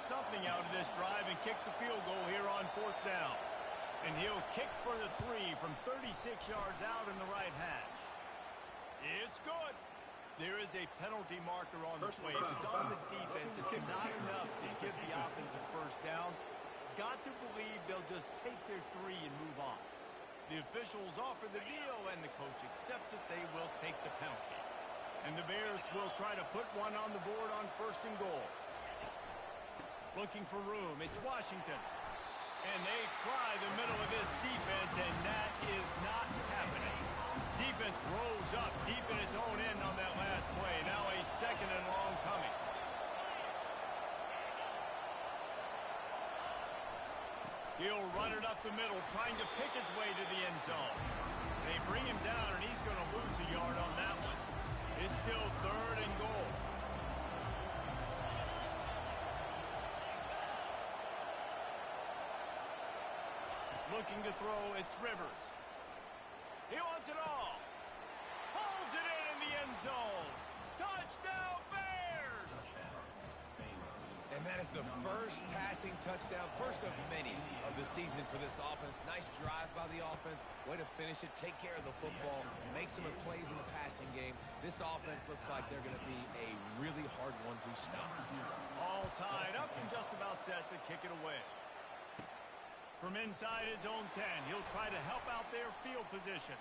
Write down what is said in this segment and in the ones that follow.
something out of this drive and kick the field goal here on 4th down. And he'll kick for the 3 from 36 yards out in the right hash. It's good. There is a penalty marker on the play. If it's on the defense, it's not enough to give the offense a first down. Got to believe they'll just take their 3 and move on. The officials offer the deal, and the coach accepts it. They will take the penalty. And the Bears will try to put one on the board on 1st and goal. Looking for room. It's Washington. And they try the middle of this defense, and that is not happening. Defense rolls up deep in its own end on that last play. Now a 2nd and long coming. He'll run it up the middle, trying to pick his way to the end zone. They bring him down, and he's going to lose a yard on that one. It's still 3rd and goal. Looking to throw, it's Rivers. He wants it all. Pulls it in the end zone. Touchdown, Bears! And that is the first passing touchdown, first of many of the season for this offense. Nice drive by the offense. Way to finish it, take care of the football, make some plays in the passing game. This offense looks like they're going to be a really hard one to stop. All tied up and just about set to kick it away. From inside his own 10, he'll try to help out their field position.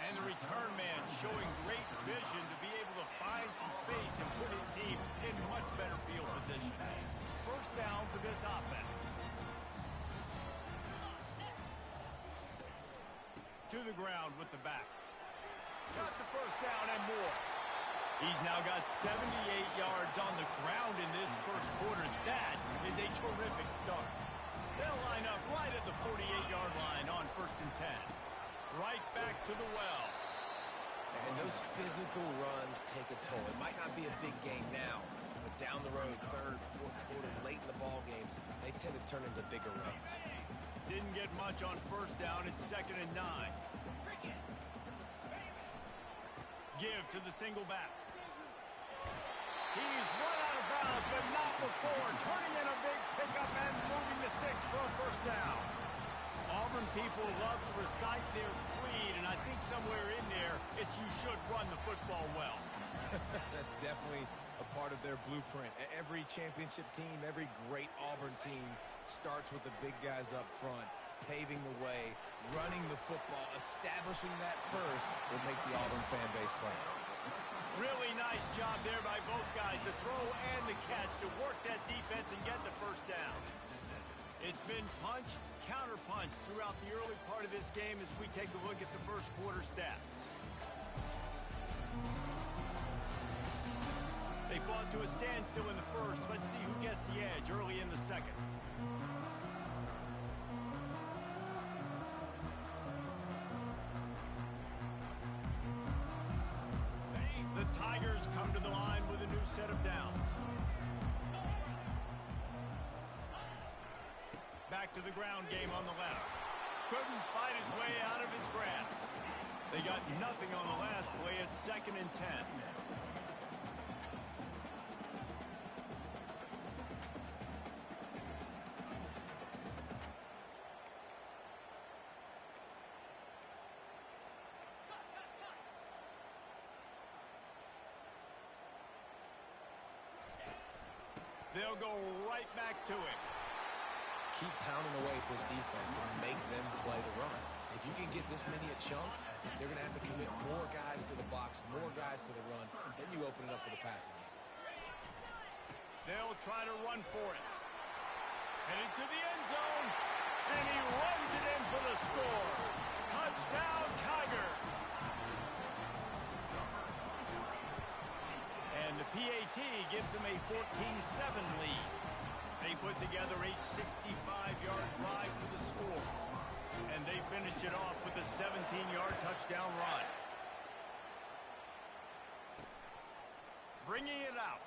And the return man showing great vision to be able to find some space and put his team in much better field position. 1st down for this offense. To the ground with the back. Got the 1st down and more. He's now got 78 yards on the ground in this 1st quarter. That is a terrific start. They'll line up right at the 48-yard line on 1st and 10. Right back to the well. And those physical runs take a toll. It might not be a big game now, but down the road, 3rd, 4th quarter, late in the ball games, they tend to turn into bigger runs. Didn't get much on 1st down. It's 2nd and 9. Give to the single back. He's run out of bounds, but not before. Turning in a big pickup and moving the sticks for a 1st down. Auburn people love to recite their creed, and I think somewhere in there, it's you should run the football well. That's definitely a part of their blueprint. Every championship team, every great Auburn team starts with the big guys up front, paving the way, running the football, establishing that first will make the Auburn fan base proud. Really nice job there by both guys, the throw and the catch, to work that defense and get the 1st down. It's been punch, counter-punch throughout the early part of this game as we take a look at the 1st quarter stats. They fought to a standstill in the 1st. Let's see who gets the edge early in the 2nd. The Tigers come to the line with a new set of downs. Back to the ground game on the left. Couldn't fight his way out of his grasp. They got nothing on the last play. It's 2nd and 10. They'll go right back to it. Keep pounding away at this defense and make them play the run. If you can get this many a chunk, they're going to have to commit more guys to the box, more guys to the run. Then you open it up for the passing game. They'll try to run for it. Headed to the end zone, and he runs it in for the score. Touchdown, Tigers. And the PAT gives them a 14-7 lead. They put together a 65-yard drive for the score. And they finished it off with a 17-yard touchdown run. Bringing it out.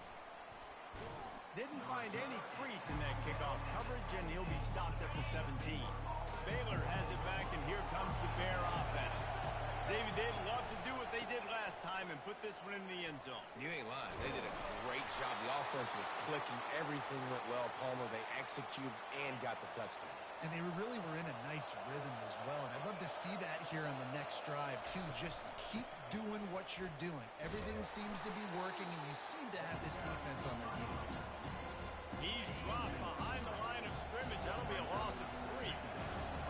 Didn't find any crease in that kickoff coverage, and he'll be stopped at the 17. Baylor has it back, and here comes the Bear offense. David, they'd love to do what they did last time and put this one in the end zone. You ain't lying. They did a great job. The offense was clicking. Everything went well, Palmer. They executed and got the touchdown. And they really were in a nice rhythm as well. And I'd love to see that here on the next drive, too. Just keep doing what you're doing. Everything seems to be working, and you seem to have this defense on their heels. He's dropped behind the line of scrimmage. That'll be a loss of 3.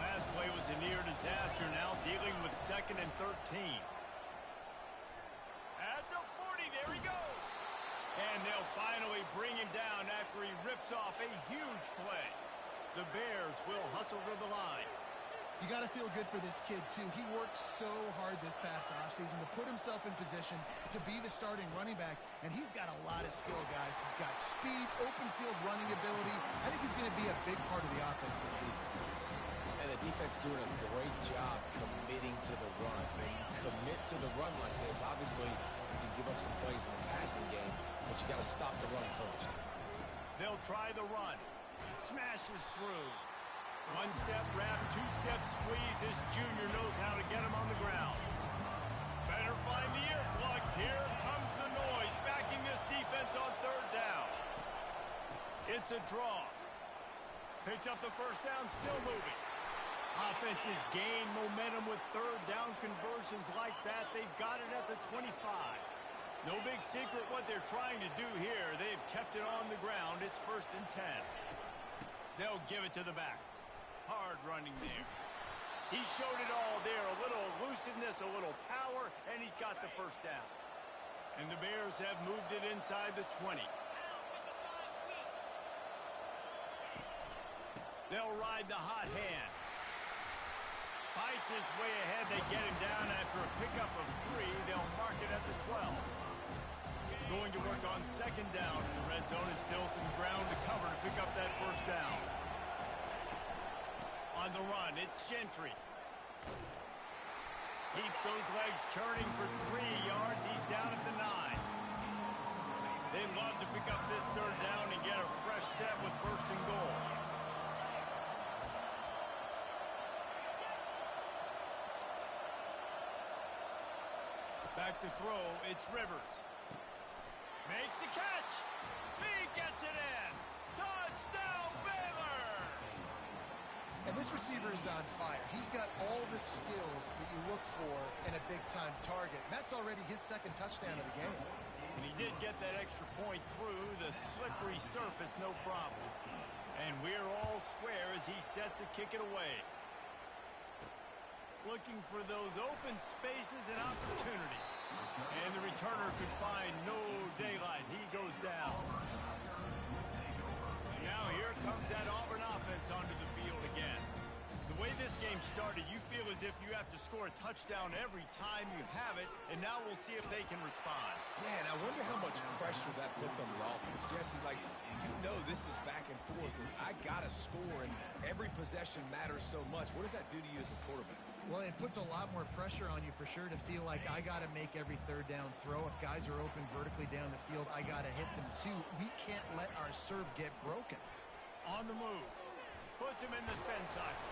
Last play was a near disaster, now dealing with 2nd and 13. At the 40, there he goes. And they'll finally bring him down after he rips off a huge play. The Bears will hustle to the line. You got to feel good for this kid, too. He worked so hard this past offseason to put himself in position to be the starting running back, and he's got a lot of skill, guys. He's got speed, open field running ability. I think he's going to be a big part of the offense this season. And the defense doing a great job committing to the run. When you commit to the run like this, obviously you can give up some plays in the passing game, but you got to stop the run first. They'll try the run. Smashes through. One-step wrap, two-step squeeze. This junior knows how to get him on the ground. Better find the earplugs. Here comes the noise, backing this defense on 3rd down. It's a draw. Picks up the first down, still moving. Offenses gain momentum with 3rd down conversions like that. They've got it at the 25. No big secret what they're trying to do here. They've kept it on the ground. It's 1st and 10. They'll give it to the back. Hard running there. He showed it all there. A little elusiveness, a little power, and he's got the first down. And the Bears have moved it inside the 20. They'll ride the hot hand. Fights his way ahead. They get him down after a pickup of 3. They'll mark it at the 12. Going to work on 2nd down in the red zone. Is still some ground to cover to pick up that first down. On the run, it's Gentry. Keeps those legs churning for 3 yards. He's down at the 9. They'd love to pick up this 3rd down and get a fresh set with 1st and goal. Back to throw, it's Rivers. Makes the catch. He gets it in. Touchdown, Baylor! And this receiver is on fire. He's got all the skills that you look for in a big-time target. And that's already his 2nd touchdown of the game. And he did get that extra point through the slippery surface, no problem. And we're all square as he's set to kick it away. Looking for those open spaces and opportunity. And the returner could find no daylight. He goes down. Now here comes that Auburn offense onto the field again. The way this game started, you feel as if you have to score a touchdown every time you have it, and now we'll see if they can respond. Yeah, and I wonder how much pressure that puts on the offense. Jesse, like, you know this is back and forth, and I got to score, and every possession matters so much. What does that do to you as a quarterback? Well, it puts a lot more pressure on you for sure to feel like I got to make every 3rd down throw. If guys are open vertically down the field, I got to hit them too. We can't let our serve get broken. On the move. Puts him in the spin cycle.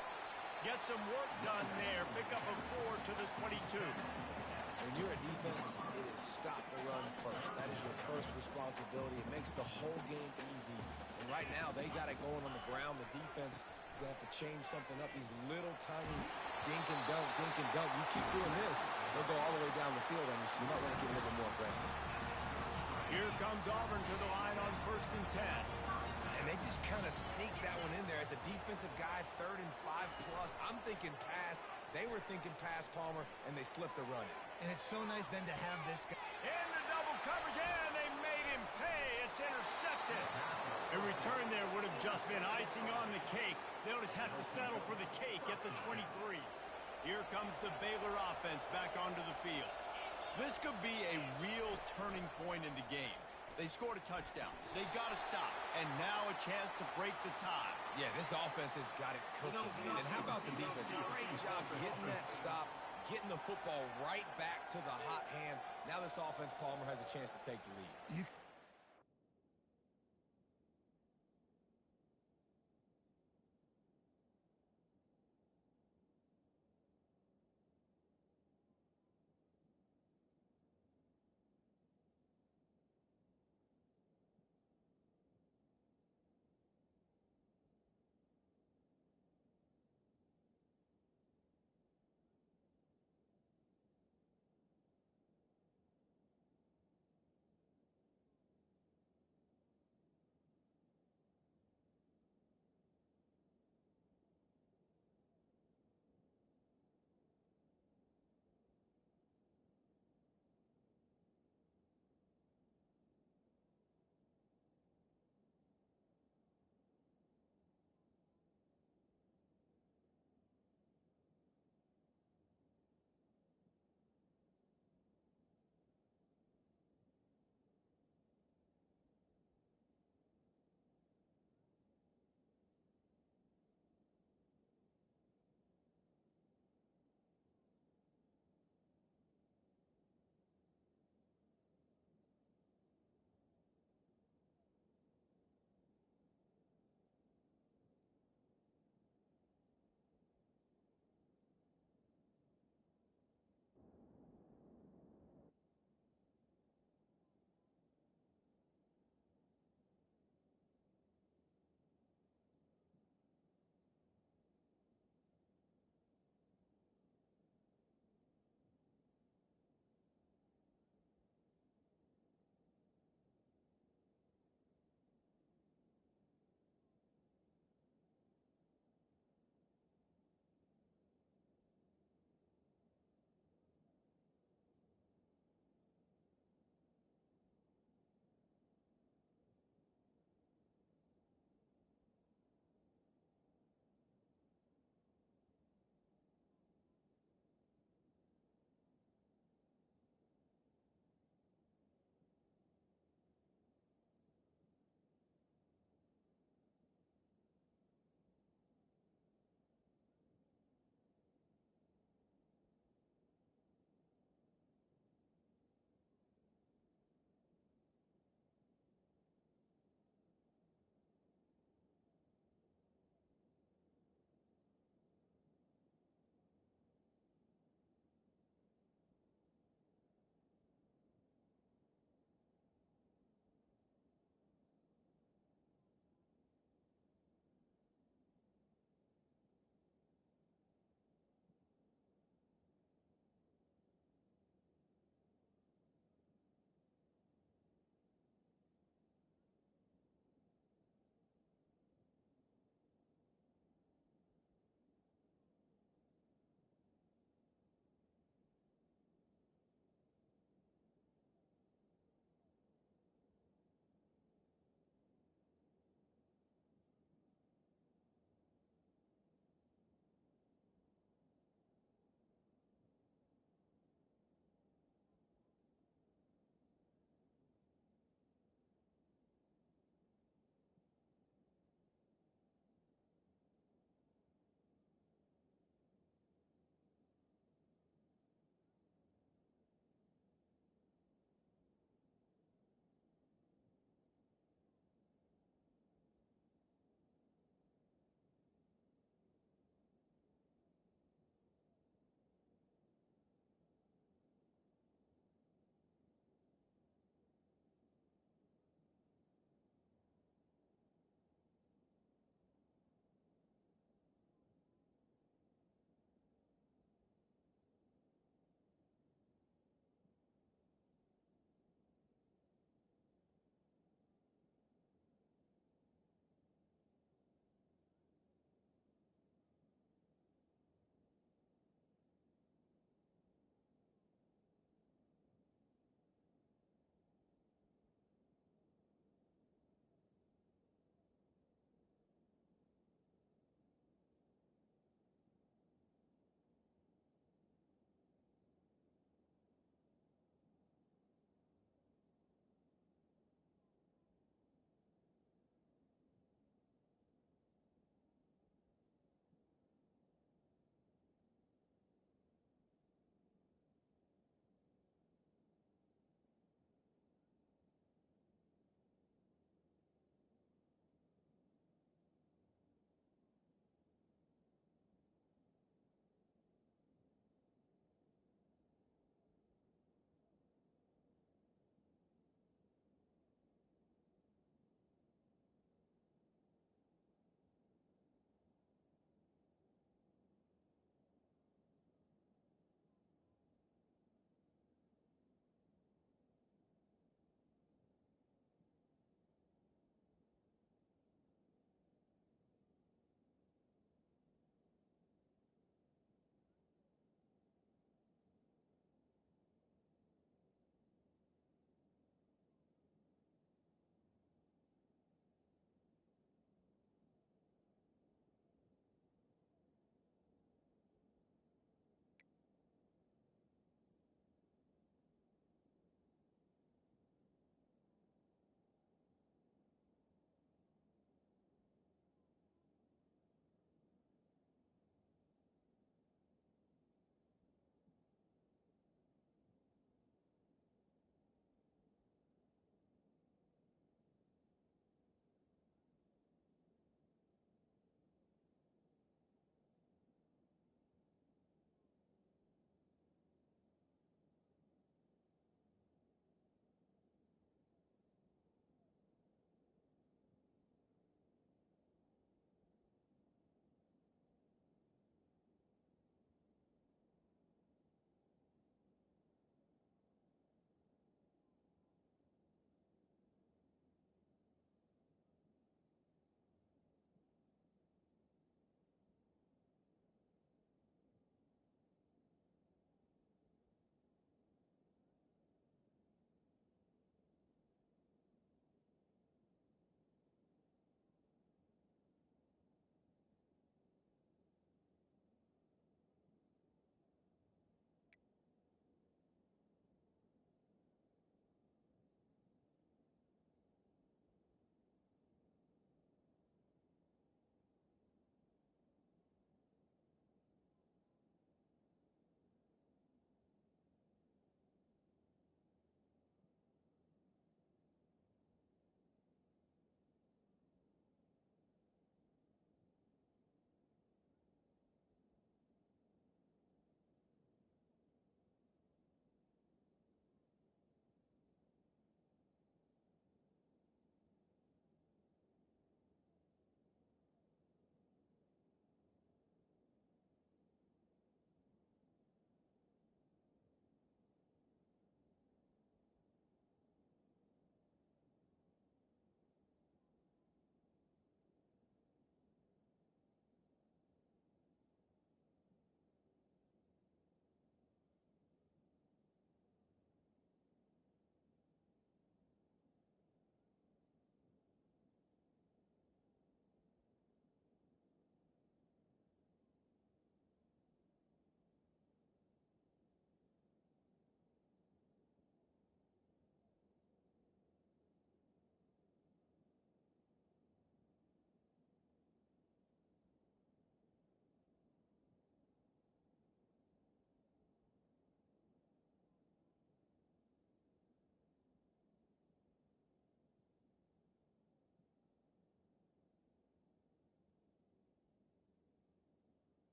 Gets some work done there. Pick up a 4 to the 22. When you're a defense, it is stop the run first. That is your first responsibility. It makes the whole game easy. And right now, they got it going on the ground. The defense is going to have to change something up. These little tiny dink and dunk, dink and dunk. You keep doing this, they'll go all the way down the field on you, so you might want to get a little bit more aggressive. Here comes Auburn to the line on 1st and 10. And they just kind of sneak that one in there as a defensive guy, 3rd and 5 plus. I'm thinking pass. They were thinking pass, Palmer, and they slipped the run in. And it's so nice then to have this guy. In the double coverage, and they made him pay. It's intercepted. A return there would have just been icing on the cake. They'll just have to settle for the cake at the 23. Here comes the Baylor offense back onto the field. This could be a real turning point in the game. They scored a touchdown. They got to stop. And now a chance to break the tie. Yeah, this offense has got it cooking. And how about the defense? Great job getting that stop, getting the football right back to the hot hand. Now this offense, Palmer, has a chance to take the lead.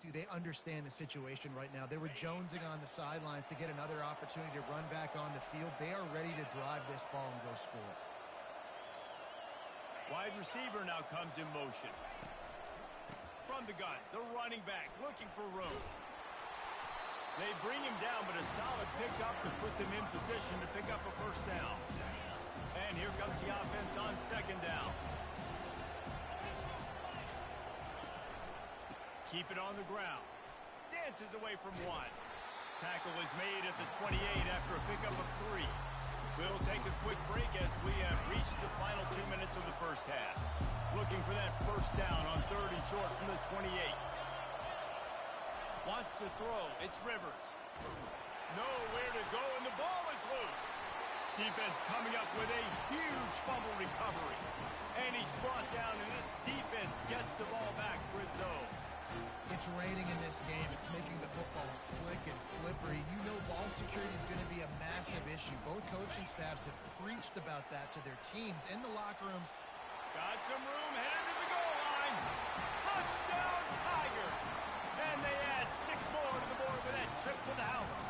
to. They understand the situation right now. They were jonesing on the sidelines to get another opportunity to run back on the field. They are ready to drive this ball and go score. Wide receiver now comes in motion. From the gun, the running back looking for room. They bring him down, but a solid pickup to put them in position to pick up a first down. And here comes the offense on second down. Keep it on the ground. Dances away from one. Tackle is made at the 28 after a pickup of 3. We'll take a quick break as we have reached the final 2 minutes of the first half. Looking for that first down on 3rd and short from the 28. Wants to throw. It's Rivers. Nowhere to go, and the ball is loose. Defense coming up with a huge fumble recovery. And he's brought down, and this defense gets the ball back for its own. It's raining in this game. It's making the football slick and slippery. You know ball security is going to be a massive issue. Both coaching staffs have preached about that to their teams in the locker rooms. Got some room, headed to the goal line. Touchdown, Tiger. And they add 6 more to the board with that trip to the house.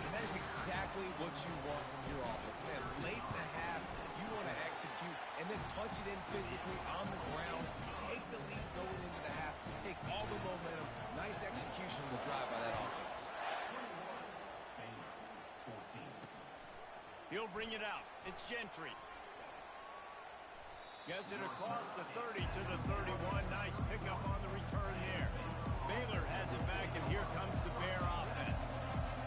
And that is exactly what you want from your offense. Man, late in the half, you want to execute and then punch it in physically on the ground. Take the lead going into the half. Take all the momentum. Nice execution of the drive by that offense. He'll bring it out. It's Gentry. Gets it across the 30 to the 31. Nice pickup on the return there. Baylor has it back, and here comes the Bear offense.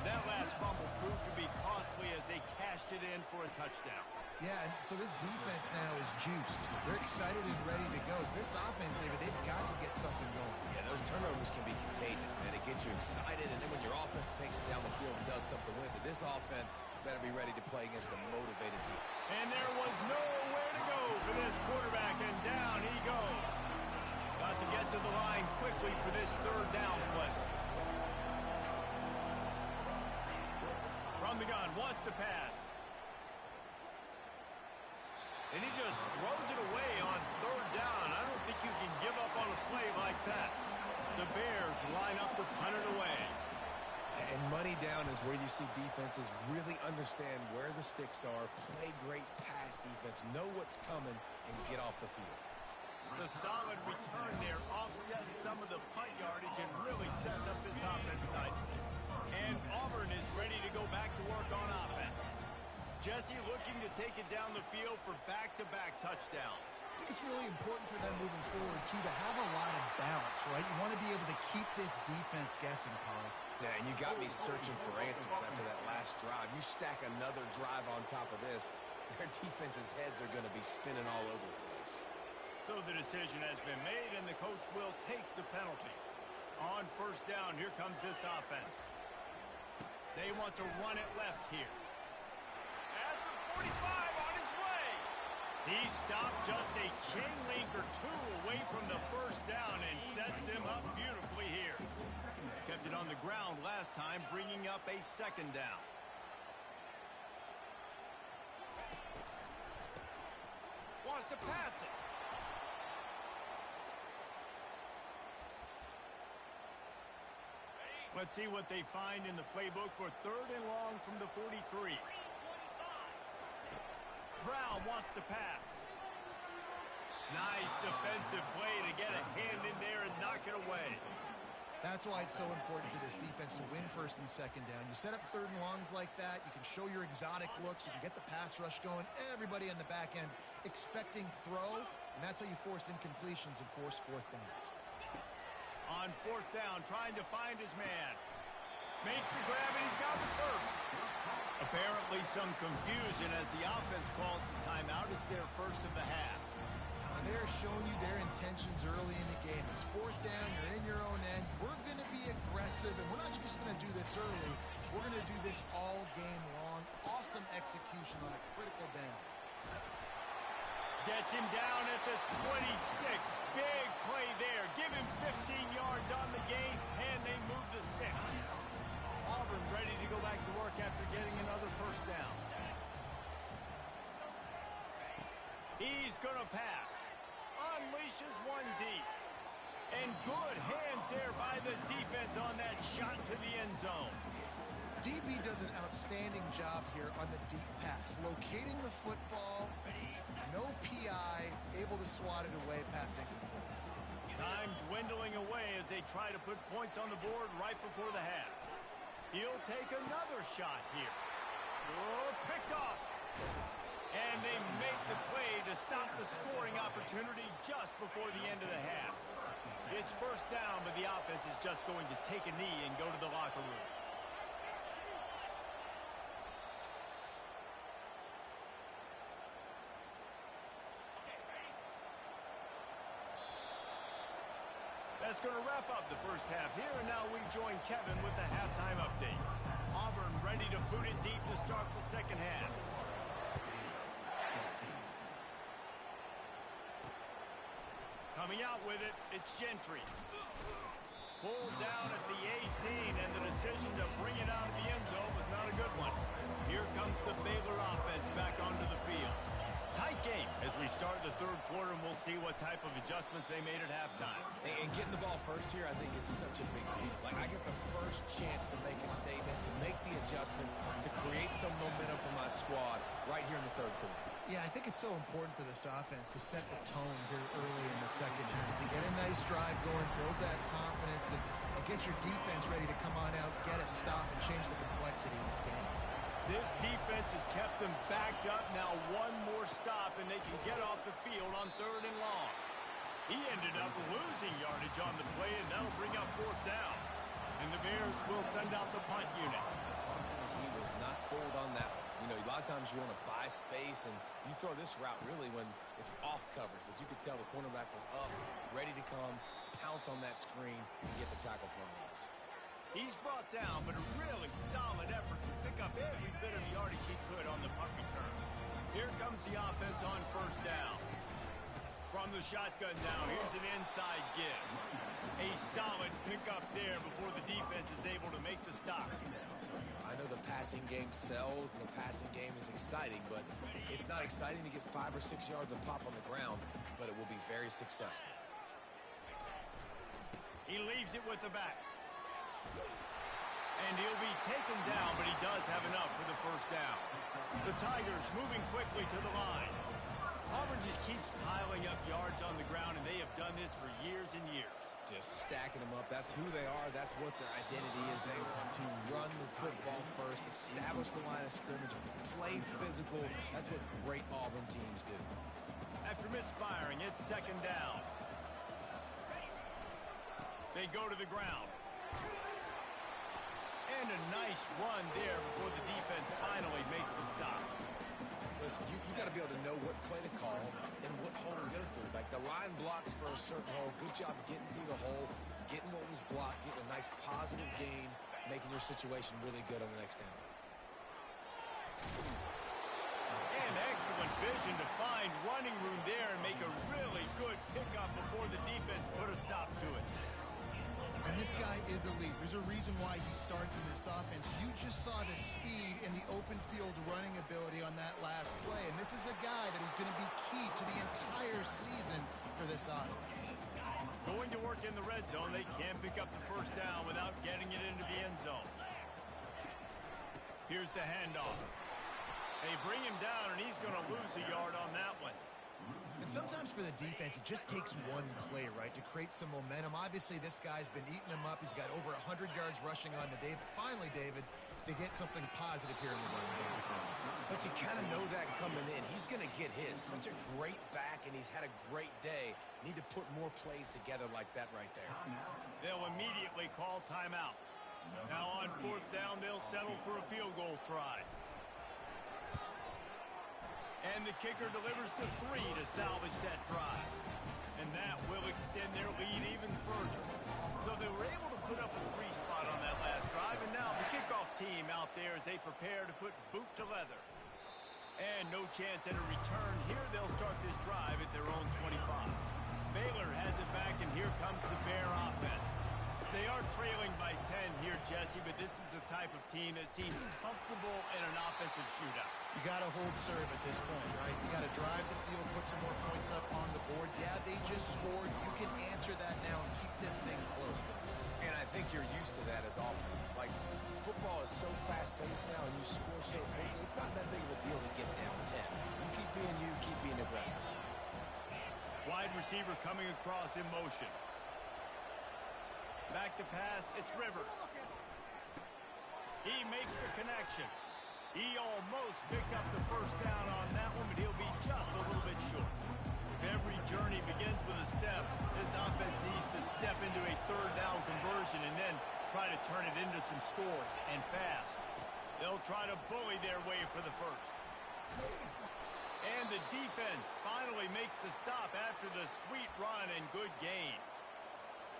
That last fumble proved to be costly as they cashed it in for a touchdown. Yeah, and so this defense now is juiced. They're excited and ready to go. So this offense, David, they've got to get something going. Yeah, those turnovers can be contagious, man. It gets you excited, and then when your offense takes it down the field and does something with it, this offense better be ready to play against a motivated team. And there was nowhere to go for this quarterback, and down he goes. Got to get to the line quickly for this 3rd down play. From the gun, wants to pass. And he just throws it away on 3rd down. I don't think you can give up on a play like that. The Bears line up to punt it away. And money down is where you see defenses really understand where the sticks are, play great pass defense, know what's coming, and get off the field. The solid return there offsets some of the punt yardage and really sets up this offense nicely. And Auburn is ready to go back to work on offense. Jesse looking to take it down the field for back-to-back touchdowns. I think it's really important for them moving forward, too, to have a lot of balance, right? You want to be able to keep this defense guessing, Paul. Yeah, and you got me searching for answers after that last drive. You stack another drive on top of this, their defense's heads are going to be spinning all over the place. So the decision has been made, and the coach will take the penalty. On 1st down, here comes this offense. They want to run it left here. At the 45 on his way. He stopped just a chain link or 2 away from the 1st down and sets them up beautifully here. Kept it on the ground last time, bringing up a 2nd down. Wants to pass it. Let's see what they find in the playbook for 3rd and long from the 43. Brown wants to pass. Nice defensive play to get a hand in there and knock it away. That's why it's so important for this defense to win 1st and 2nd down. You set up 3rd and longs like that. You can show your exotic looks. You can get the pass rush going. Everybody on the back end expecting throw, and that's how you force incompletions and force 4th downs. On 4th down, trying to find his man. Makes the grab, and he's got the 1st. Apparently some confusion as the offense calls the timeout. It's their 1st of the half. They're showing you their intentions early in the game. It's 4th down. You're in your own end. We're going to be aggressive, and we're not just going to do this early. We're going to do this all game long. Awesome execution on a critical down. Gets him down at the 26. Big play there. Give him 15 yards on the game, and they move the sticks. Auburn ready to go back to work after getting another 1st down. He's going to pass. Unleashes one deep. And good hands there by the defense on that shot to the end zone. DB does an outstanding job here on the deep pass, locating the football, no PI, able to swat it away, passing. Time dwindling away as they try to put points on the board right before the half. He'll take another shot here. Oh, picked off. And they make the play to stop the scoring opportunity just before the end of the half. It's first down, but the offense is just going to take a knee and go to the locker room. That's going to wrap up the first half here, and now we join Kevin with the halftime update. Auburn ready to boot it deep to start the second half. Coming out with it, it's Gentry. Pulled down at the 18, and the decision to bring it out of the end zone was not a good one. Here comes the Baylor offense back onto the field. Tight game as we start the third quarter, and we'll see what type of adjustments they made at halftime. And getting the ball first here, I think, is such a big deal. Like, I get the first chance to make a statement, to make the adjustments, to create some momentum for my squad right here in the third quarter. Yeah, I think it's so important for this offense to set the tone here early in the second half, to get a nice drive going, build that confidence, and get your defense ready to come on out, get a stop, and change the complexity of this game. This defense has kept them backed up. Now one more stop, and they can get off the field on third and long. He ended up losing yardage on the play, and that'll bring up fourth down. And the Bears will send out the punt unit. He was not fooled on that one. You know, a lot of times you want to buy space, and you throw this route really when it's off coverage. But you could tell the cornerback was up, ready to come, pounce on that screen, and get the tackle from these. He's brought down, but a really solid effort to pick up every bit of yardage he could on the punt return. Here comes the offense on first down. From the shotgun now, here's an inside give. A solid pickup there before the defense is able to make the stop. I know the passing game sells and the passing game is exciting, but it's not exciting to get 5 or 6 yards of pop on the ground, but it will be very successful. He leaves it with the back. And he'll be taken down, but he does have enough for the first down. The Tigers moving quickly to the line. Auburn just keeps piling up yards on the ground, and they have done this for years and years. Just stacking them up. That's who they are. That's what their identity is. They to run the football first, establish the line of scrimmage, play physical. That's what great Auburn teams do. After misfiring, it's second down. They go to the ground. And a nice run there before the defense finally makes the stop. Listen, you got to be able to know what play to call and what hole to go through. Like, the line blocks for a certain hole. Good job getting through the hole, getting what was blocked, getting a nice positive gain, making your situation really good on the next down. And excellent vision to find running room there and make a really good pickup before the defense put a stop to it. And this guy is elite. There's a reason why he starts in this offense. You just saw the speed and the open field running ability on that last play. And this is a guy that is going to be key to the entire season for this offense. Going to work in the red zone, they can't pick up the first down without getting it into the end zone. Here's the handoff. They bring him down, and he's going to lose a yard on that one. And sometimes for the defense, it just takes one play, right, to create some momentum. Obviously, this guy's been eating them up. He's got over 100 yards rushing on the day. But finally, David, they get something positive here in the run game defensively. But you kind of know that coming in. He's going to get his. Such a great back, and he's had a great day. Need to put more plays together like that right there. They'll immediately call timeout. Now on fourth down, they'll settle for a field goal try. And the kicker delivers the 3 to salvage that drive. And that will extend their lead even further. So they were able to put up a 3 spot on that last drive. And now the kickoff team out there as they prepare to put boot to leather. And no chance at a return. Here they'll start this drive at their own 25. Baylor has it back, and here comes the Bear offense. They are trailing by 10 here, Jesse, but this is the type of team that seems comfortable in an offensive shootout. You got to hold serve at this point, right? You got to drive the field, put some more points up on the board. Yeah, they just scored. You can answer that now and keep this thing close. And I think you're used to that as offense. Like, football is so fast-paced now and you score so quickly, it's not that big of a deal to get down 10. You, keep being aggressive. Wide receiver coming across in motion. Back to pass, it's Rivers. He makes the connection. He almost picked up the first down on that one, but he'll be just a little bit short. If every journey begins with a step, this offense needs to step into a third down conversion and then try to turn it into some scores, and fast. They'll try to bully their way for the first. And the defense finally makes the stop after the sweet run and good gain.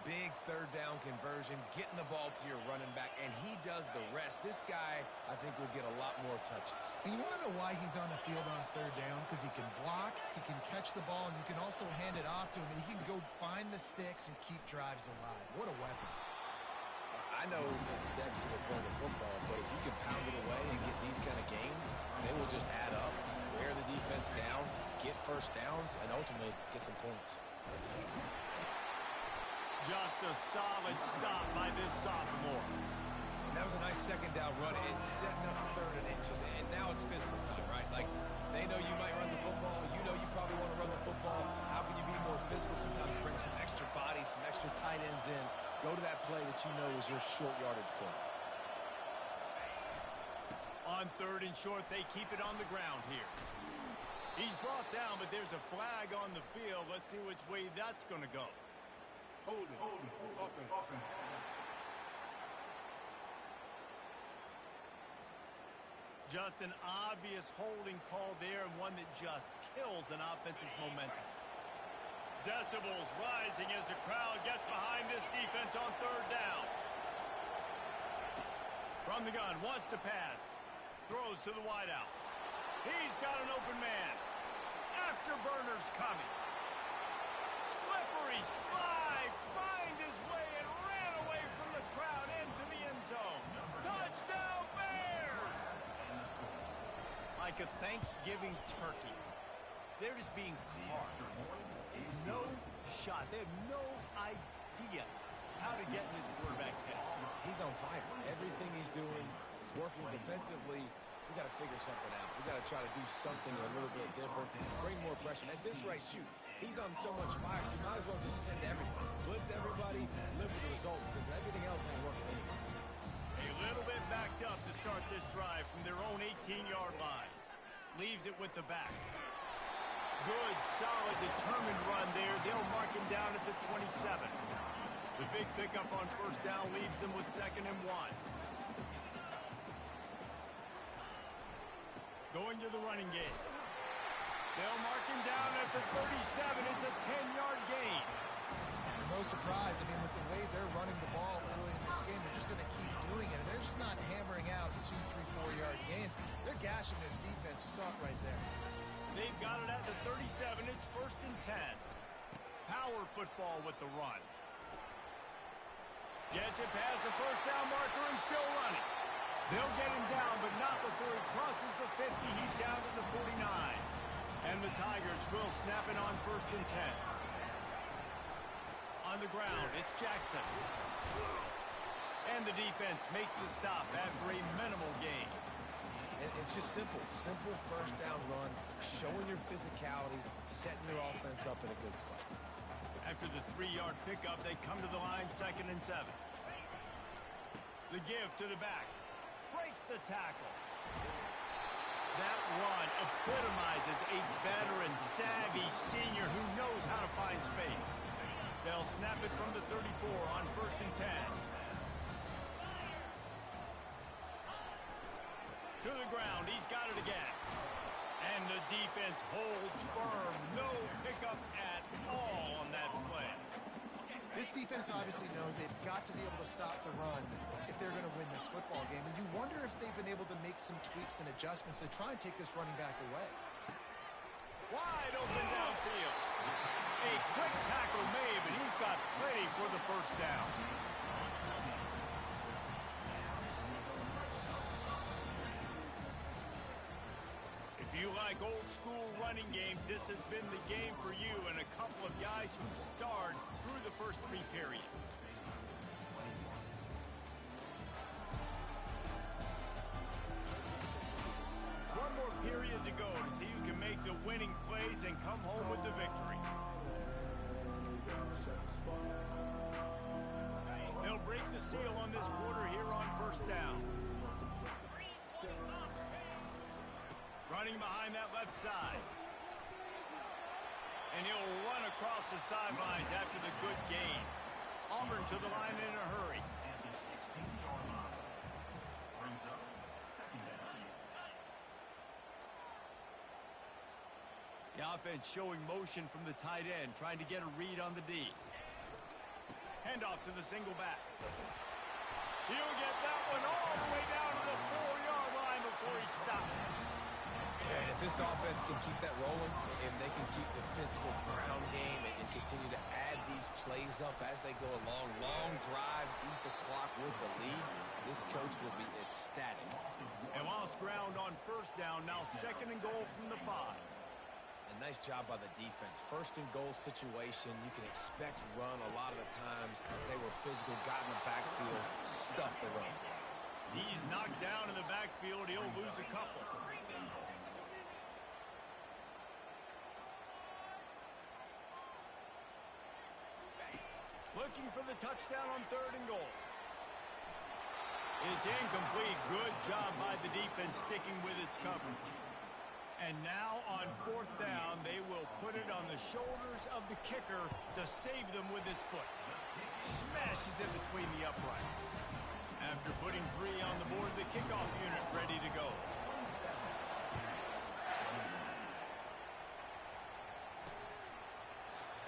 Big third down conversion, getting the ball to your running back, and he does the rest. This guy, I think, will get a lot more touches. And you want to know why he's on the field on third down? Because he can block, he can catch the ball, and you can also hand it off to him, and he can go find the sticks and keep drives alive. What a weapon. I know it's sexy to throw the football, but if you can pound it away and get these kind of gains, they will just add up, wear the defense down, get first downs, and ultimately get some points. Just a solid stop by this sophomore. And that was a nice second down run and setting up third and inches. And now it's physical time, right? Like, they know you might run the football. You know you probably want to run the football. How can you be more physical? Sometimes bring some extra bodies, some extra tight ends in. Go to that play that you know is your short yardage play. On third and short, they keep it on the ground here. He's brought down, but there's a flag on the field. Let's see which way that's going to go. Holding, offense. Just an obvious holding call there, and one that just kills an offense's momentum. Decibels rising as the crowd gets behind this defense on third down. From the gun, wants to pass. Throws to the wideout. He's got an open man. Afterburner's coming. Slippery slide, find his way and ran away from the crowd into the end zone. Touchdown Bears! Like a Thanksgiving turkey. They're just being carved. No shot. They have no idea how to get in this quarterback's head. He's on fire. Everything he's doing is working defensively. We got to figure something out. We got to try to do something a little bit different. Bring more pressure. At this rate, shoot. He's on so much fire, you might as well just send everybody. Blitz everybody, live with the results, because everything else ain't working anyways. A little bit backed up to start this drive from their own 18-yard line. Leaves it with the back. Good, solid, determined run there. They'll mark him down at the 27. The big pickup on first down leaves them with 2nd and 1. Going to the running game. They'll mark him down at the 37. It's a 10-yard gain. No surprise. I mean, with the way they're running the ball early in this game, they're just going to keep doing it. And they're just not hammering out 2, 3, 4-yard gains. They're gashing this defense. You saw it right there. They've got it at the 37. It's 1st and 10. Power football with the run. Gets it past the first down marker and still running. They'll get him down, but not before he crosses the 50. He's down to the 49. And the Tigers will snap it on 1st and 10. On the ground, it's Jackson. And the defense makes the stop after a minimal gain. It's just simple. Simple first down run, showing your physicality, setting your offense up in a good spot. After the 3-yard pickup, they come to the line 2nd and 7. The give to the back. Breaks the tackle. That run epitomizes a veteran, savvy senior who knows how to find space. They'll snap it from the 34 on 1st and 10. To the ground, he's got it again. And the defense holds firm. No pickup at all on that play. This defense obviously knows they've got to be able to stop the run if they're going to win this football game. And you wonder if they've been able to make some tweaks and adjustments to try and take this running back away. Wide open downfield. A quick tackle made, but he's got plenty for the first down. like old school running games, this has been the game for you and a couple of guys who starred through the first 3 periods. One more period to go to see who can make the winning plays and come home with the victory. They'll break the seal on this quarter here on first down. Running behind that left side. And he'll run across the sidelines after the good gain. Auburn to the line in a hurry. The offense showing motion from the tight end, trying to get a read on the D. Handoff to the single back. He'll get that one all the way down to the 4-yard line before he stops. And if this offense can keep that rolling, if they can keep the physical ground game and continue to add these plays up as they go along, long drives, eat the clock with the lead, this coach will be ecstatic. And lost ground on first down, now 2nd and goal from the 5. A nice job by the defense. 1st and goal situation, you can expect run a lot of the times. They were physical, got in the backfield, stuffed the run. He's knocked down in the backfield. He'll lose a couple. Looking for the touchdown on 3rd and goal. It's incomplete. Good job by the defense sticking with its coverage. And now on 4th down, they will put it on the shoulders of the kicker to save them with his foot. Smashes it between the uprights. After putting 3 on the board, the kickoff unit ready to go.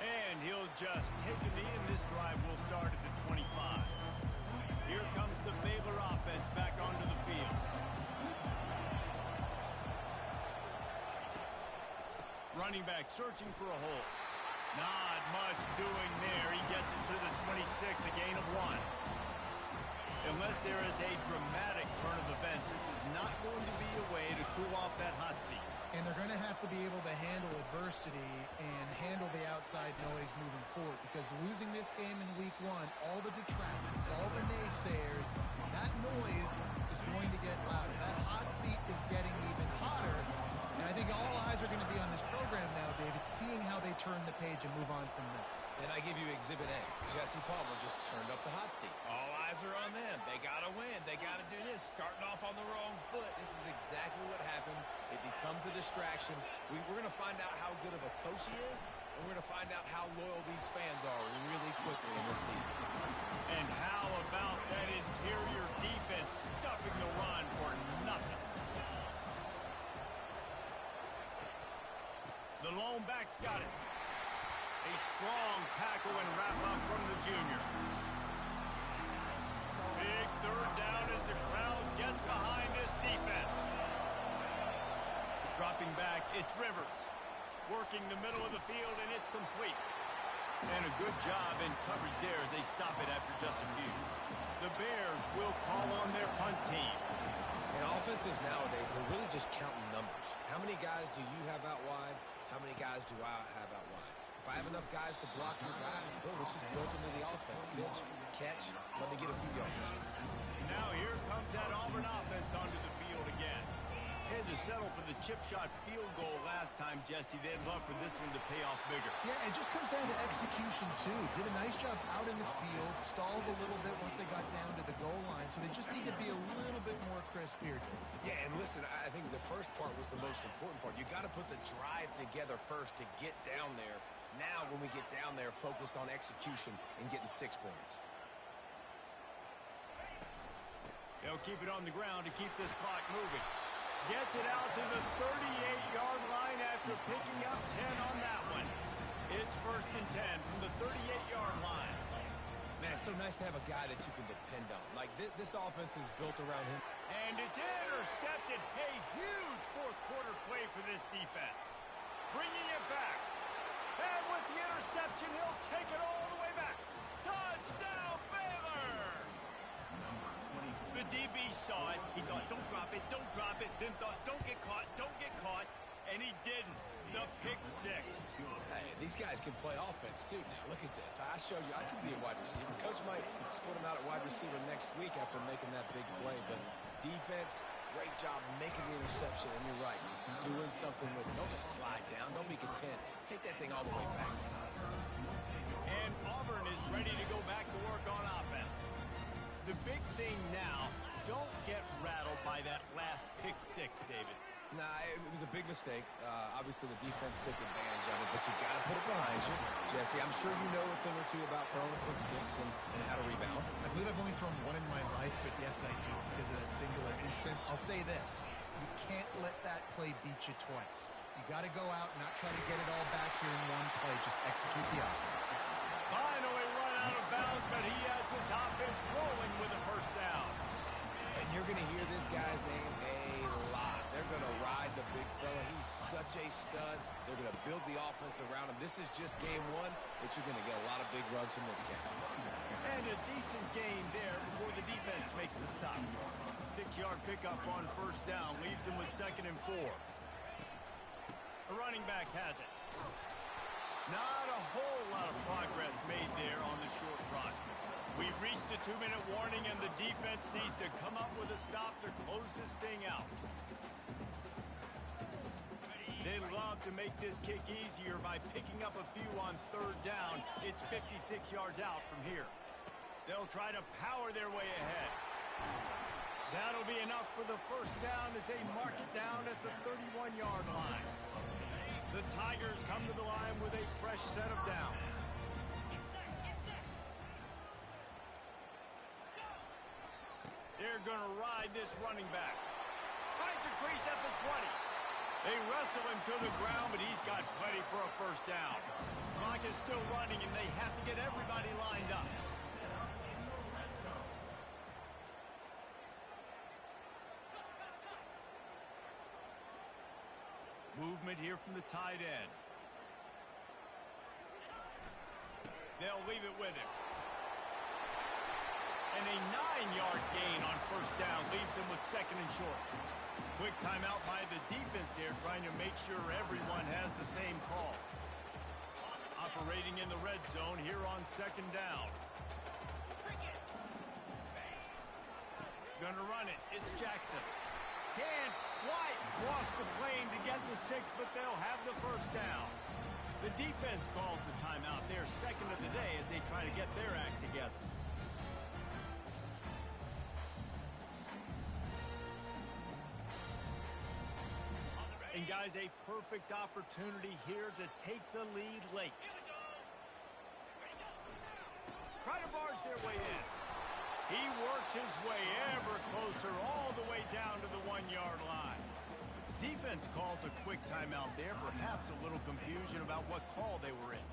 And he'll just take a knee, and this drive will start at the 25. Here comes the Baylor offense back onto the field. Running back searching for a hole. Not much doing there. He gets it to the 26, a gain of 1. Unless there is a dramatic turn of events, this is not going to be a way to cool off that hot seat. And they're going to have to be able to handle adversity and handle the outside noise moving forward, because losing this game in week 1, all the detractors, all the naysayers, that noise is going to get louder. That hot seat is getting even hotter. And I think all eyes are going to be on this program now, David, seeing how they turn the page and move on from this. And I give you Exhibit A. Jesse Palmer just turned up the hot seat. All eyes are on them. They got to win. They got to do this. Starting off on the wrong foot. This is exactly what happens. It becomes a distraction. We're going to find out how good of a coach he is, and we're going to find out how loyal these fans are really quickly in this season. And how about that interior defense stuffing the run for nothing? The lone back's got it. A strong tackle and wrap-up from the junior. Big 3rd down as the crowd gets behind this defense. Dropping back, it's Rivers. Working the middle of the field, and it's complete. And a good job in coverage there as they stop it after just a few. The Bears will call on their punt team. And offenses nowadays, they're really just counting numbers. How many guys do you have out wide? How many guys do I have out wide? If I have enough guys to block your guys, boom, it's just built into the offense. Pitch, catch, let me get a few yards. Now here comes that Auburn offense onto the field again. Had to settle for the chip shot field goal last time, Jesse. They'd love for this one to pay off bigger. Yeah, it just comes down to execution, too. Did a nice job out in the field, stalled a little bit once they got down to the goal line, so they just need to be a little bit more crisp here. Yeah, and listen, I think the first part was the most important part. You got to put the drive together first to get down there. Now, when we get down there, focus on execution and getting 6 points. They'll keep it on the ground to keep this clock moving. Gets it out to the 38-yard line after picking up 10 on that one. It's 1st and 10 from the 38-yard line. Man, it's so nice to have a guy that you can depend on. Like, this offense is built around him. And it's intercepted. A huge 4th quarter play for this defense. Bringing it back. And with the interception, he'll take it all the way back. Touchdown, Baylor! The DB saw it. He thought, don't drop it, then thought, don't get caught. And he didn't. The pick six. Hey, these guys can play offense, too. Now, look at this. I showed you I can be a wide receiver. Coach might split him out at wide receiver next week after making that big play. But defense, great job making the interception. And you're right, doing something with it. Don't just slide down. Don't be content. Take that thing all the way back. And Auburn is ready to go back to work on offense. The big thing now, don't get rattled by that last pick six, David. Nah, it was a big mistake. Obviously, the defense took advantage of it, but you got to put it behind you. Jesse, I'm sure you know a thing or two about throwing a pick six and how to rebound. I believe I've only thrown one in my life, but yes, I do because of that singular instance. I'll say this. You can't let that play beat you twice. You got to go out and not try to get it all back here in one play. Just execute the offense. Finally run out of bounds, but he has his offense rolling with a first down. And you're going to hear this guy's name a lot. They're going to ride the big fella. He's such a stud. They're going to build the offense around him. This is just game one, but you're going to get a lot of big runs from this guy. And a decent gain there before the defense makes the stop. 6-yard pickup on first down leaves him with 2nd and 4. The running back has it. Not a whole lot of progress made there on the short run. We've reached the 2-minute warning, and the defense needs to come up with a stop to close this thing out. They love to make this kick easier by picking up a few on 3rd down. It's 56 yards out from here. They'll try to power their way ahead. That'll be enough for the first down as they mark it down at the 31-yard line. The Tigers come to the line with a fresh set of downs. They're going to ride this running back. Finds a crease at the 20. They wrestle him to the ground, but he's got plenty for a first down. Clock is still running, and they have to get everybody lined up. Movement here from the tight end. They'll leave it with him. And a 9-yard gain on first down leaves them with 2nd and short. Quick timeout by the defense there, trying to make sure everyone has the same call. Operating in the red zone here on 2nd down. Gonna run it. It's Jackson. Can't quite cross the plane to get the 6, but they'll have the first down. The defense calls the timeout. They're 2nd of the day as they try to get their act together. And guys, a perfect opportunity here to take the lead late. Try to barge their way in. He works his way ever closer all the way down to the 1-yard line. Defense calls a quick timeout there, perhaps a little confusion about what call they were in.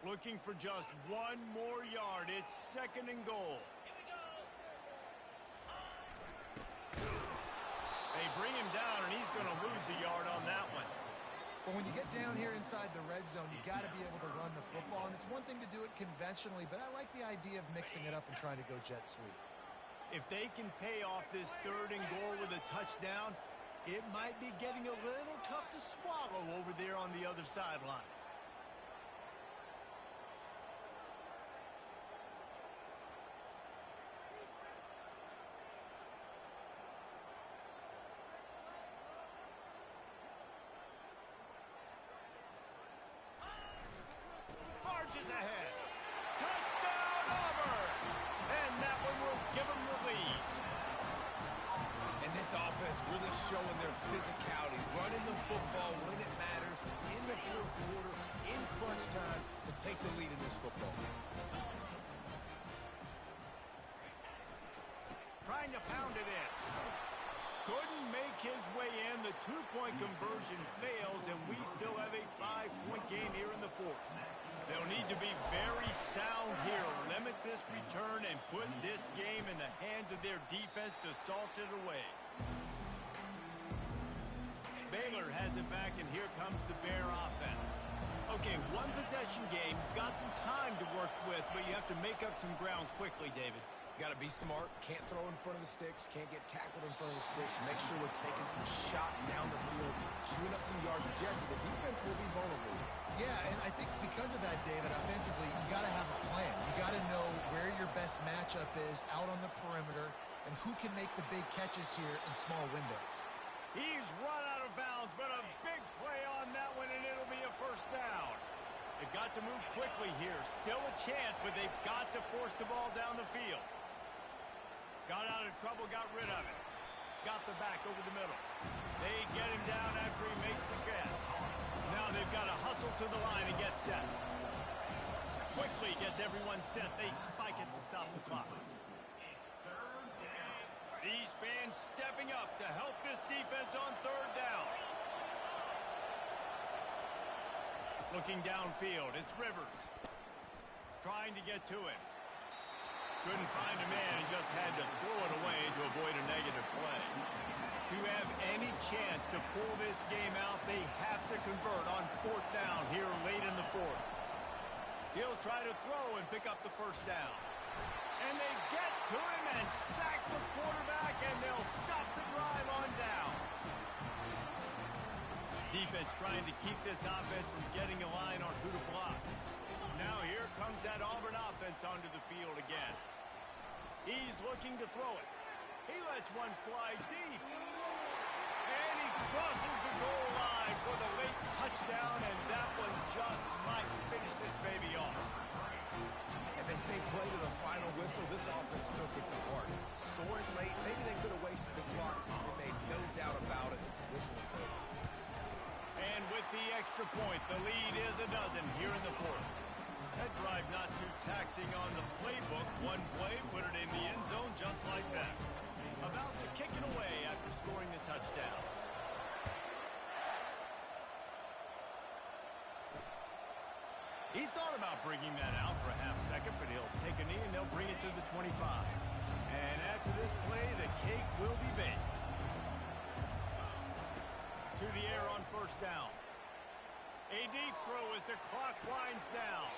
Looking for just 1 more yard. It's 2nd and goal. They bring him down, and he's going to lose a yard on that one. Well, when you get down here inside the red zone, you got to be able to run the football. And it's one thing to do it conventionally, but I like the idea of mixing it up and trying to go jet sweep. If they can pay off this 3rd and goal with a touchdown, it might be getting a little tough to swallow over there on the other sideline. Marches ahead. Touchdown, Auburn! And that one will give them the lead. And this offense really showing their physicality, running the football when it matters, in the 4th quarter, in crunch time, to take the lead in this football game. Trying to pound it in. Couldn't make his way in. The 2-point conversion fails, and we still have a 5-point game here in the 4th. They'll need to be very sound here, limit this return, and put this game in the hands of their defense to salt it away. Baylor has it back, and here comes the Bear offense. Okay, one possession game. Got some time to work with, but you have to make up some ground quickly, David. Got to be smart. Can't throw in front of the sticks. Can't get tackled in front of the sticks. Make sure we're taking some shots down the field, chewing up some yards. Jesse, the defense will be vulnerable. Yeah, and I think because of that, David, offensively, you got to have a plan. You got to know where your best matchup is out on the perimeter and who can make the big catches here in small windows. He's run out of bounds, but a big play on that one, and it'll be a first down. They've got to move quickly here. Still a chance, but they've got to force the ball down the field. Got out of trouble, got rid of it. Got the back over the middle. They get him down after he makes the catch. Now they've got to hustle to the line and get set. Quickly gets everyone set. They spike it to stop the clock. These fans stepping up to help this defense on third down. Looking downfield, it's Rivers. Trying to get to him. Couldn't find a man and just had to throw it away to avoid a negative play. To have any chance to pull this game out, they have to convert on fourth down here late in the fourth. He'll try to throw and pick up the first down. And they get to him and sack the quarterback, and they'll stop the drive on down. Defense trying to keep this offense from getting a line on who to block. Now here comes that Auburn offense onto the field again. He's looking to throw it. He lets one fly deep. And he crosses the goal line for the late touchdown, and that one just might finish this baby off. And they say play to the final whistle. This offense took it to heart. Scoring late, maybe they could have wasted the clock. They made no doubt about it. This one's over. And with the extra point, the lead is a dozen here in the fourth. That drive not too taxing on the playbook. One play, put it in the end zone just like that. About to kick it away after scoring the touchdown. He thought about bringing that out for a half second, but he'll take a knee and they'll bring it to the 25. And after this play, the cake will be baked. To the air on first down. A deep throw as the clock winds down.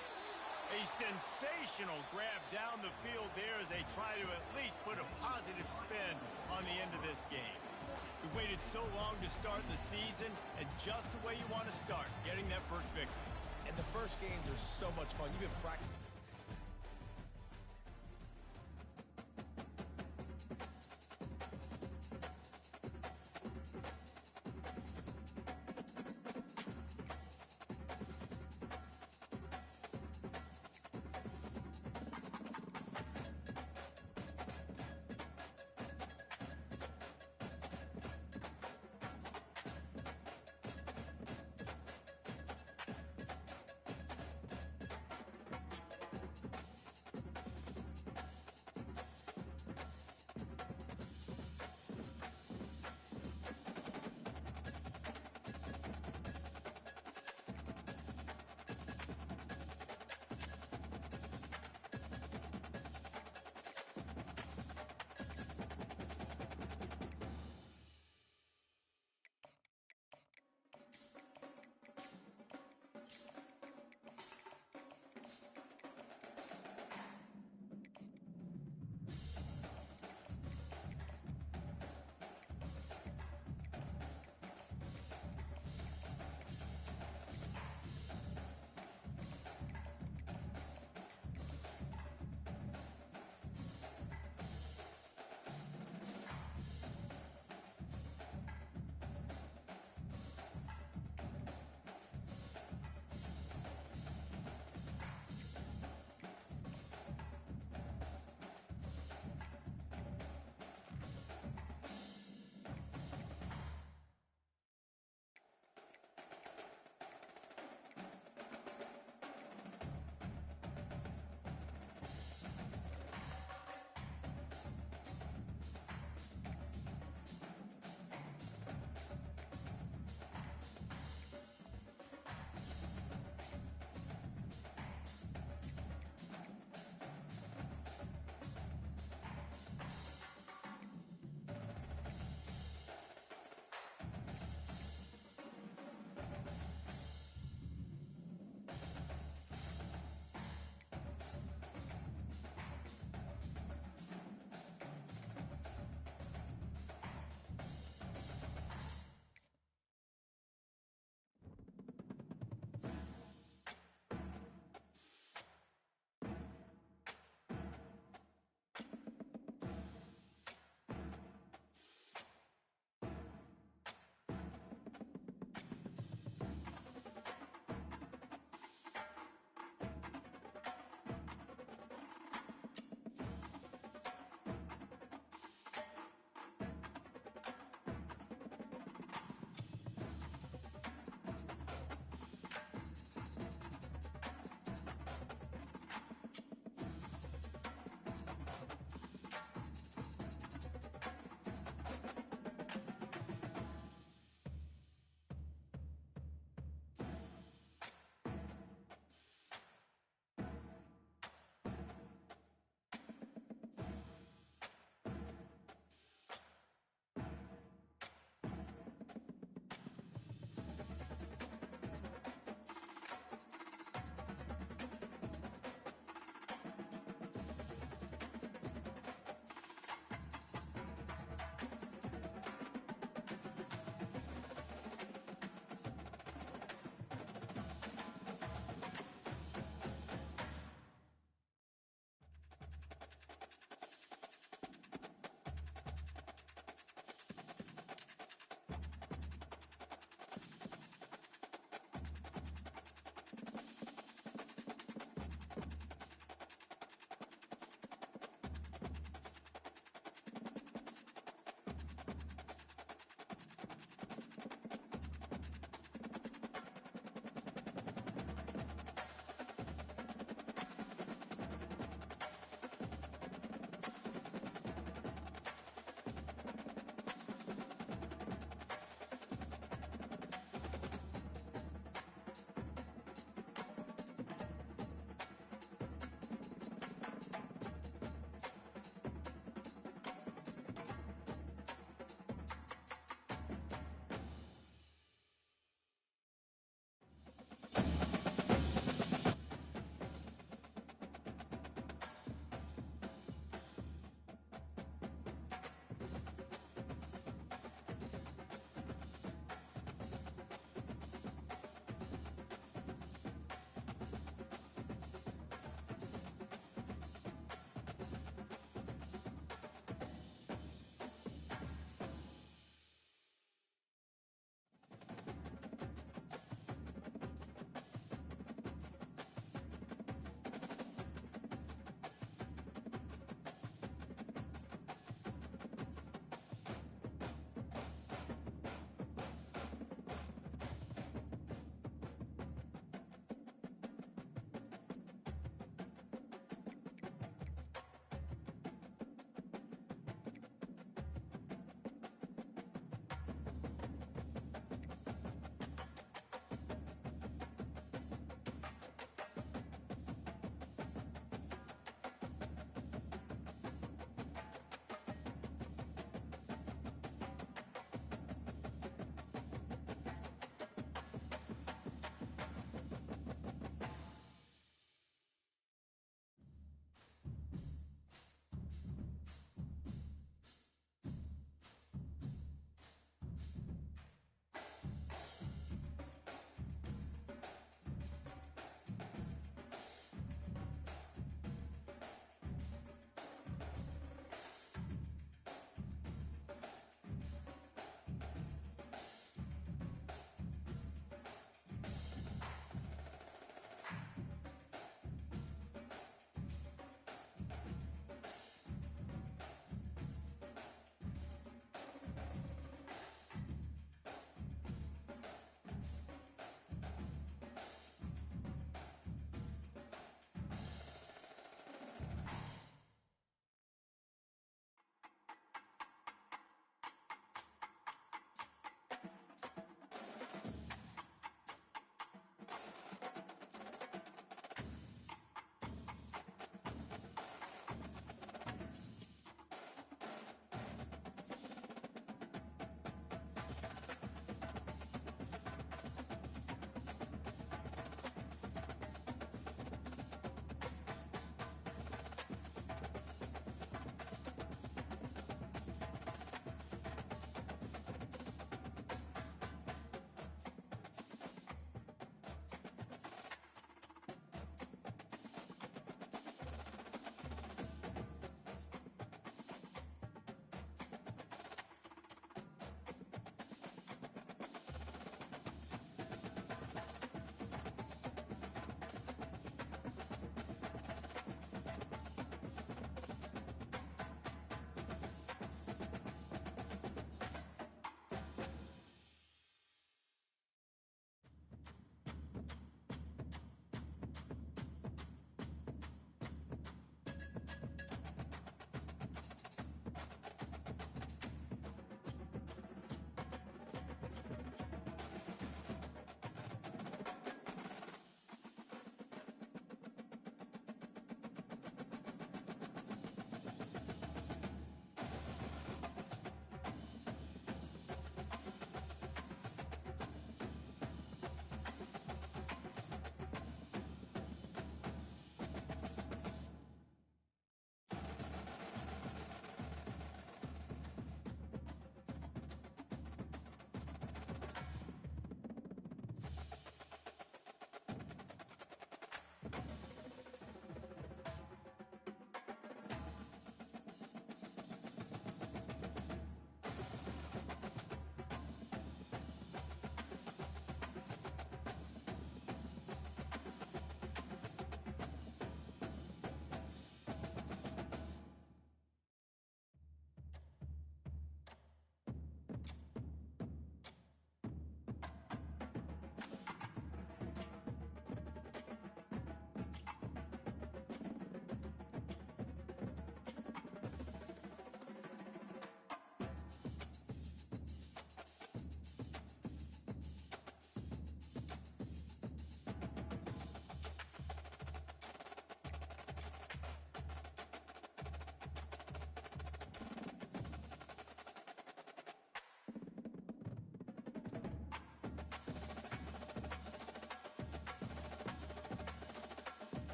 A sensational grab down the field there as they try to at least put a positive spin on the end of this game. We waited so long to start the season, and just the way you want to start, getting that first victory. And the first games are so much fun. You've been practicing.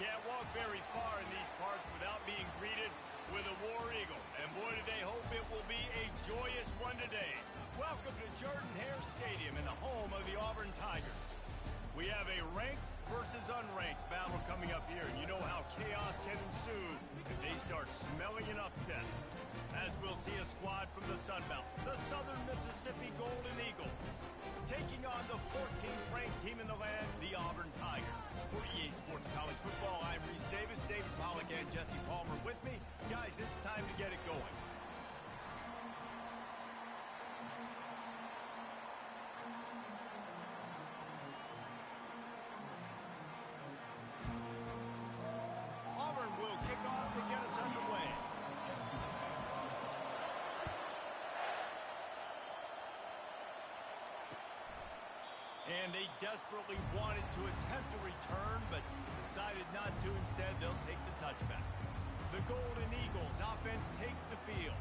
can't walk very far in these parts without being greeted with a War Eagle. And boy, do they hope it will be a joyous one today. Welcome to Jordan-Hare Stadium in the home of the Auburn Tigers. We have a ranked versus unranked battle coming up here. And you know how chaos can ensue if they start smelling an upset. As we'll see a squad from the Sun Belt, the Southern Mississippi Golden Eagles, taking on the 14th ranked team in the land, the Auburn Tigers. For EA Sports College Football, I'm Reese Davis, David Pollack, and Jesse Palmer with me. Guys, it's time to get it going. Auburn will kick off to get us underway. And they desperately wanted to attempt a return, but decided not to. Instead, they'll take the touchback. The Golden Eagles offense takes the field.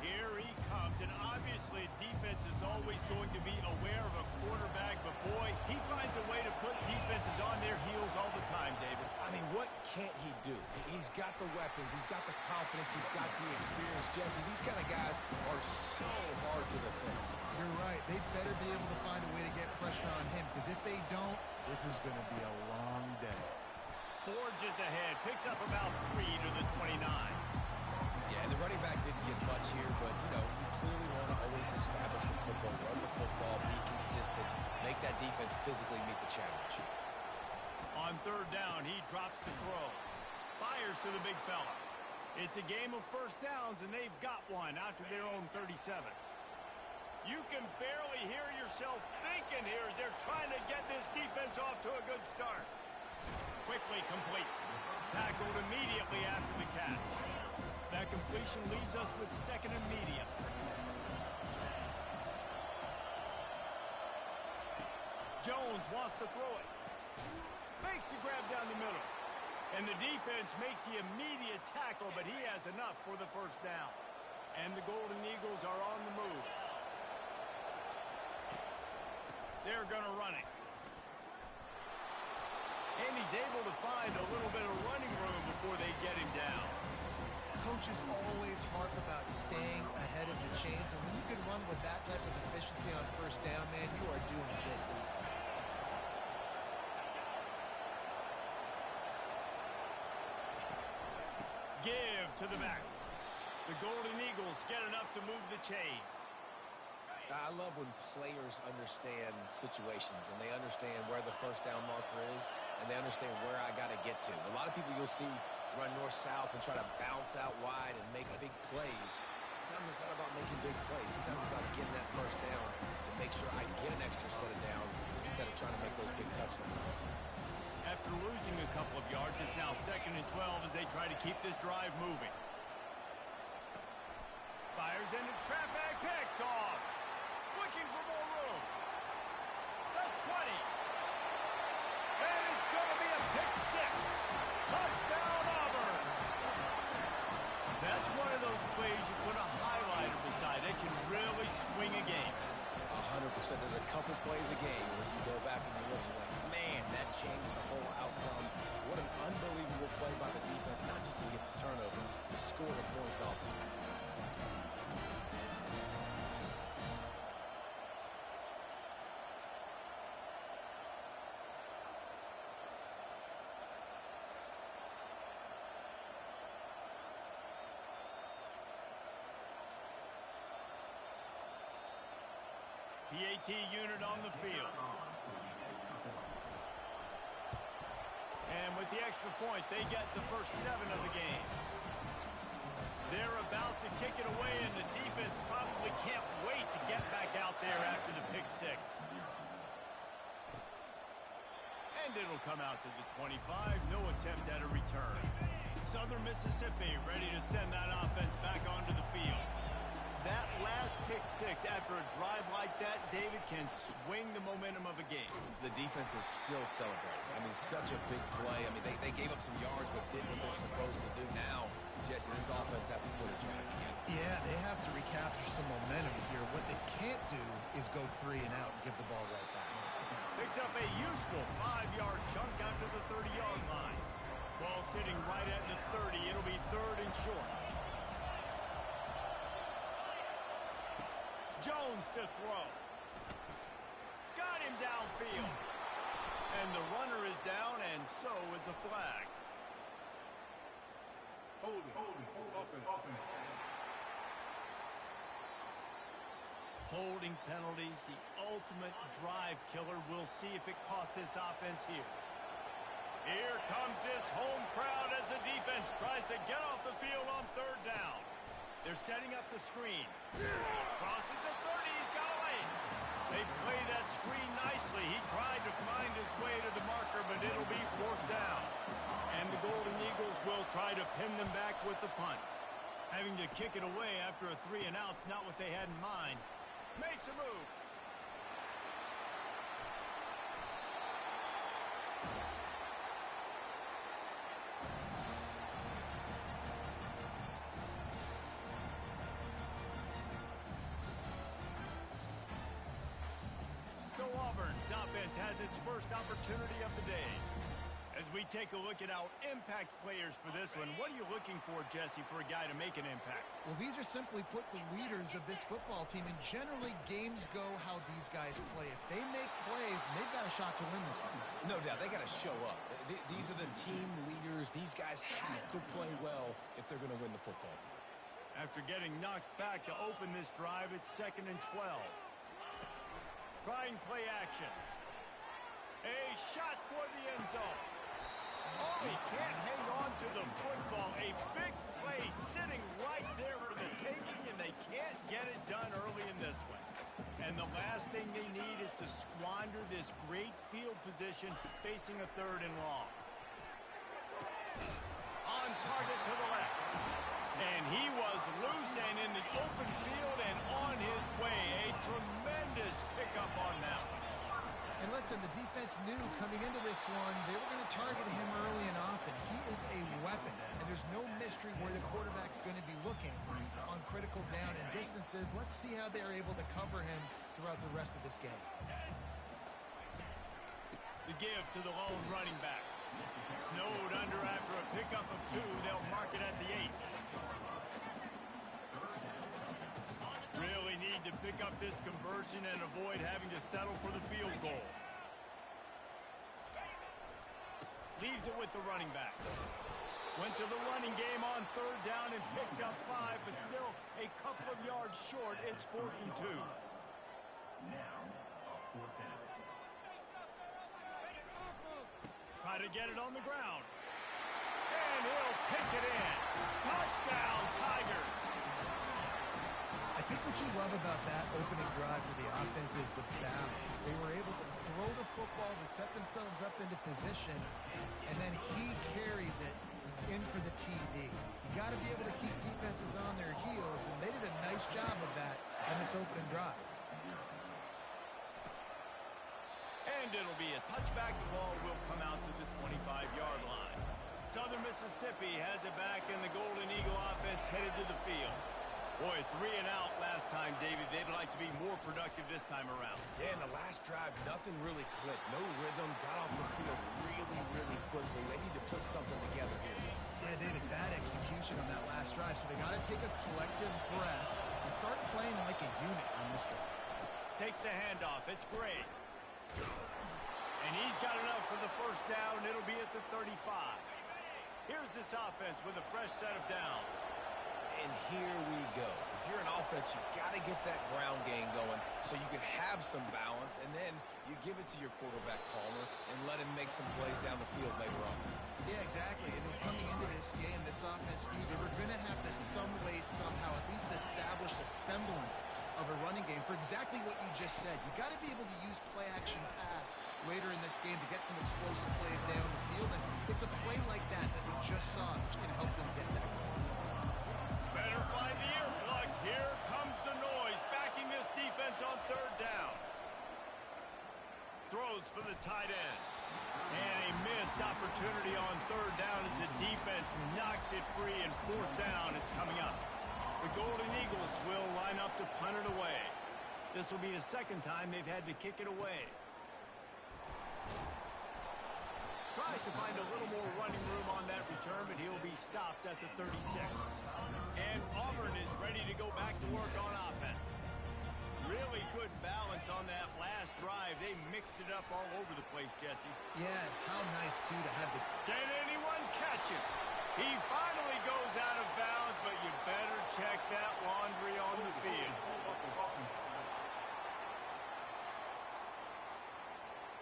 Here he comes, and obviously defense is always going to be aware of a quarterback, but boy, he finds a way to put defenses on their heels all the time, David. I mean, what can't he do? He's got the weapons, he's got the confidence, he's got the experience. Jesse, these kind of guys are so hard to defend. You're right. They better be able to find a way to get pressure on him, because if they don't, this is going to be a long day. Forges ahead, picks up about 3 to the 29. Yeah, and the running back didn't get much here, but, you know, you clearly want to always establish the tempo, run the football, be consistent, make that defense physically meet the challenge. On third down, he drops to throw. Fires to the big fella. It's a game of first downs, and they've got one out to their own 37. You can barely hear yourself thinking here as they're trying to get this defense off to a good start. Quickly complete. Tackled immediately after the catch. That completion leaves us with second and medium. Jones wants to throw it. Makes the grab down the middle. And the defense makes the immediate tackle, but he has enough for the first down. And the Golden Eagles are on the move. They're going to run it. And he's able to find a little bit of running room before they get him down. Coaches always harp about staying ahead of the chains, and when you can run with that type of efficiency on first down, man, you are doing just that. Give to the back. The Golden Eagles get enough to move the chains. I love when players understand situations and they understand where the first down marker is and they understand where I got to get to. A lot of people you'll see run north-south and try to bounce out wide and make big plays. Sometimes it's not about making big plays. Sometimes it's about getting that first down to make sure I get an extra set of downs instead of trying to make those big touchdowns. After losing a couple of yards, it's now 2nd and 12 as they try to keep this drive moving. Fires into traffic, picked off. Looking for more room. The 20. And it's going to be a pick 6. Touchdown, Auburn. That's one of those plays you put a highlighter beside. It can really swing a game. 100%. There's a couple plays a game when you go back and you look and you're like, man, that changed the whole outcome. What an unbelievable play by the defense, not just to get the turnover, to score the points off. PAT unit on the field. And with the extra point, they get the first 7 of the game. They're about to kick it away, and the defense probably can't wait to get back out there after the pick 6. And it'll come out to the 25. No attempt at a return. Southern Mississippi ready to send that offense back onto the field. That last pick 6 after a drive like that, David, can swing the momentum of a game. The defense is still celebrating. I mean, such a big play. I mean, they gave up some yards but did what they're supposed to do. Now, Jesse, this offense has to put it back again. Yeah, they have to recapture some momentum here. What they can't do is go 3 and out and give the ball right back. Picks up a useful 5-yard chunk out to the 30-yard line. sitting right at the 30. It'll be 3rd and short. Jones to throw. Got him downfield. And the runner is down, and so is the flag. Holding. Offense. Holding penalties, the ultimate drive killer. We'll see if it costs this offense here. Here comes this home crowd as the defense tries to get off the field on 3rd down. They're setting up the screen. Crosses the 30. He's got away. They play that screen nicely. He tried to find his way to the marker, but it'll be 4th down. And the Golden Eagles will try to pin them back with the punt. Having to kick it away after a 3-and-out's not what they had in mind. Makes a move. So Auburn's offense has its first opportunity of the day. As we take a look at our impact players for this one, what are you looking for, Jesse, for a guy to make an impact? Well, these are simply put the leaders of this football team, and generally games go how these guys play. If they make plays, they've got a shot to win this one. No doubt, they got to show up. These are the team leaders. These guys have to play well if they're going to win the football game. After getting knocked back to open this drive, it's 2nd and 12. Trying play action. A shot toward the end zone. Oh, he can't hang on to the football. A big play sitting right there for the taking, and they can't get it done early in this one. And the last thing they need is to squander this great field position facing a 3rd and long. On target to the left. And he was loose and in the open field and on his way. A tremendous pickup on that one. And listen, the defense knew coming into this one they were going to target him early and often. He is a weapon, and there's no mystery where the quarterback's going to be looking on critical down and distances. Let's see how they're able to cover him throughout the rest of this game. The give to the lone running back. Snowed under after a pickup of 2. They'll mark it at the 8. Really need to pick up this conversion and avoid having to settle for the field goal. Leaves it with the running back. Went to the running game on 3rd down and picked up 5, but still a couple of yards short. It's 4th and 2. Try to get it on the ground. And he'll take it in. Touchdown, Tigers. I think what you love about that opening drive for the offense is the balance. They were able to throw the football to set themselves up into position, and then he carries it in for the TD. You got to be able to keep defenses on their heels, and they did a nice job of that on this opening drive. And it'll be a touchback. The ball will come out to the 25-yard line. Southern Mississippi has it back, and the Golden Eagle offense headed to the field. Boy, 3-and-out last time, David. They'd like to be more productive this time around. Yeah, in the last drive, nothing really clicked. No rhythm. Got off the field really quickly. They need to put something together here. Yeah, David, bad execution on that last drive, so they got to take a collective breath and start playing like a unit on this drive. Takes the handoff. It's Gray. And he's got enough for the 1st down. It'll be at the 35. Here's this offense with a fresh set of downs. And here we go. If you're an offense, you got to get that ground game going so you can have some balance, and then you give it to your quarterback, Palmer, and let him make some plays down the field later on. Yeah, exactly. And then coming into this game, this offense knew they were going to have to some way, somehow, at least establish a semblance of a running game for exactly what you just said. You got to be able to use play-action pass later in this game to get some explosive plays down the field, and it's a play like that that we just saw, which can help them get that going. Better find the earplugs. Here comes the noise, backing this defense on 3rd down. Throws for the tight end. And a missed opportunity on 3rd down as the defense knocks it free, and 4th down is coming up. The Golden Eagles will line up to punt it away. This will be the 2nd time they've had to kick it away. Tries to find a little more running room on that return, but he'll be stopped at the 36. And Auburn is ready to go back to work on offense. Really good balance on that last drive. They mixed it up all over the place, Jesse. Yeah, how nice, too, to have the... Can anyone catch him? He finally goes out of bounds, but you better check that laundry on the field.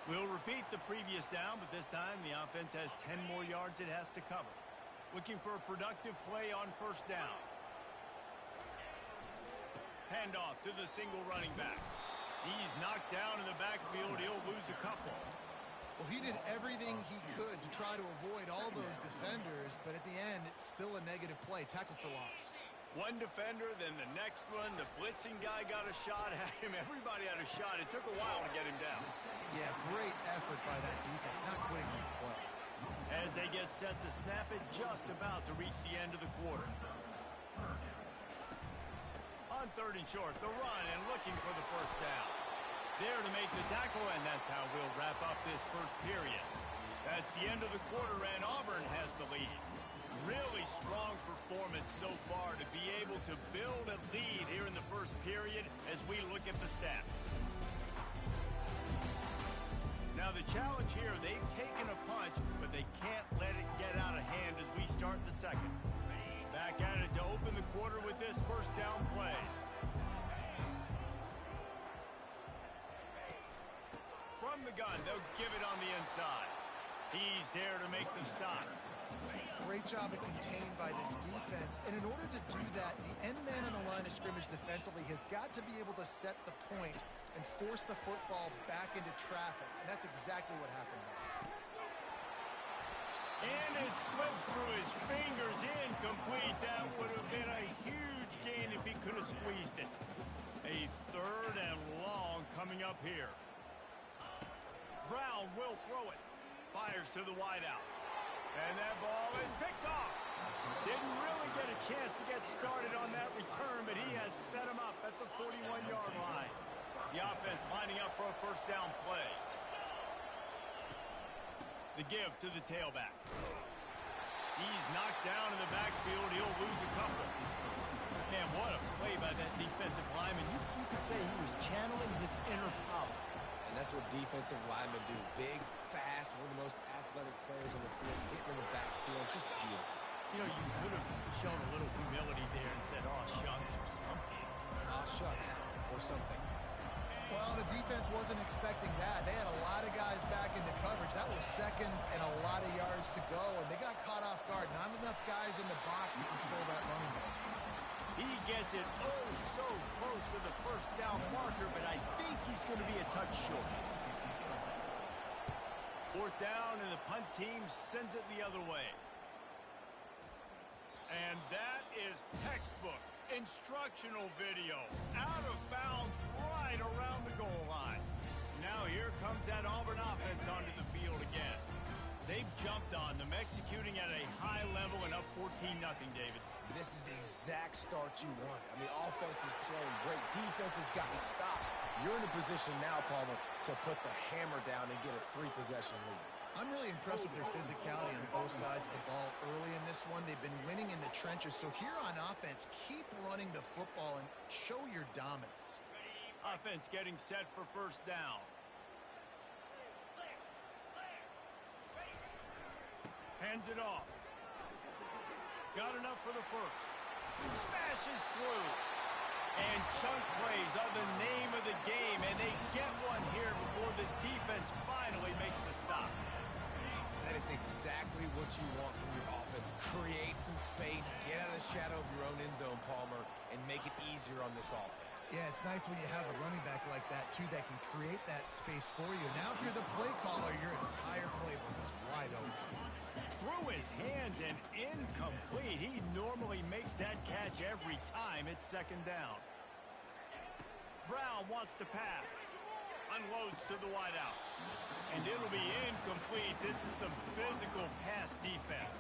We'll repeat the previous down, but this time the offense has 10 more yards it has to cover. Looking for a productive play on first down. Handoff to the single running back. He's knocked down in the backfield. He'll lose a couple. Well, he did everything he could to try to avoid all those defenders, but at the end, it's still a negative play. Tackle for loss. One defender, then the next one. The blitzing guy got a shot at him. Everybody had a shot. It took a while to get him down. Yeah, great effort by that defense, not quitting on the play. As they get set to snap it, just about to reach the end of the quarter. On third and short, the run and looking for the first down. There to make the tackle, and that's how we'll wrap up this first period. That's the end of the quarter, and Auburn has the lead. Really strong performance so far to be able to build a lead here in the first period as we look at the stats. Now the challenge here, they've taken a punch, but they can't let it get out of hand as we start the second. Back at it to open the quarter with this first down play. From the gun, they'll give it on the inside. He's there to make the stop. Great job of contained by this defense. And in order to do that, the end man on the line of scrimmage defensively has got to be able to set the point and force the football back into traffic. And that's exactly what happened there. And it slips through his fingers, incomplete. That would have been a huge gain if he could have squeezed it. A third and long coming up here. Brown will throw it. Fires to the wideout. And that ball is picked off. Didn't really get a chance to get started on that return, but he has set him up at the 41-yard line. The offense lining up for a first down play. The give to the tailback. He's knocked down in the backfield. He'll lose a couple. Man, what a play by that defensive lineman. You could say he was channeling his inner power. And that's what defensive linemen do. Big, fast, one of the most athletic players on the field. Hitting in the backfield, just beautiful. You know, you could have shown a little humility there and said, "Aw, shucks," or something. Aw, shucks, or something. Well, the defense wasn't expecting that. They had a lot of guys back into coverage. That was second and a lot of yards to go, and they got caught off guard. Not enough guys in the box to control that running back. He gets it so close to the first down marker, but I think he's going to be a touch short. Fourth down, and the punt team sends it the other way. And that is textbook instructional video. Out of bounds right around the goal line. Now here comes that Auburn offense onto the field again. They've jumped on them, executing at a high level and up 14-0, David. This is the exact start you wanted. I mean, offense is playing great. Defense has gotten stops. You're in a position now, Palmer, to put the hammer down and get a 3-possession lead. I'm really impressed with their physicality on both sides of the ball early in this one. They've been winning in the trenches. So here on offense, keep running the football and show your dominance. Offense getting set for first down. Hands it off. Got enough for the first. Smashes through. And chunk plays are the name of the game, and they get one here before the defense finally makes the stop. That is exactly what you want from your offense. Create some space, get out of the shadow of your own end zone, Palmer, and make it easier on this offense. Yeah, it's nice when you have a running back like that, too, that can create that space for you. Now, if you're the play caller, your entire playbook is wide open. Through his hands and incomplete. He normally makes that catch every time it's second down. Brown wants to pass. Unloads to the wideout. And it'll be incomplete. This is some physical pass defense.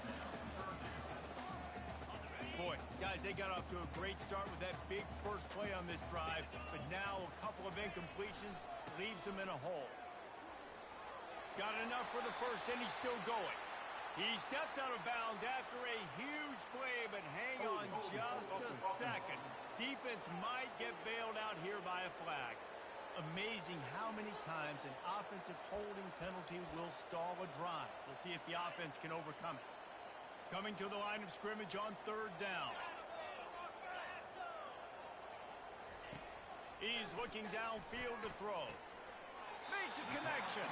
Boy, guys, they got off to a great start with that big first play on this drive, but now a couple of incompletions leaves them in a hole. Got enough for the first, and he's still going. He stepped out of bounds after a huge play, but hang on just a second. Defense might get bailed out here by a flag. Amazing how many times an offensive holding penalty will stall a drive. We'll see if the offense can overcome it. Coming to the line of scrimmage on third down. He's looking downfield to throw. Makes a connection.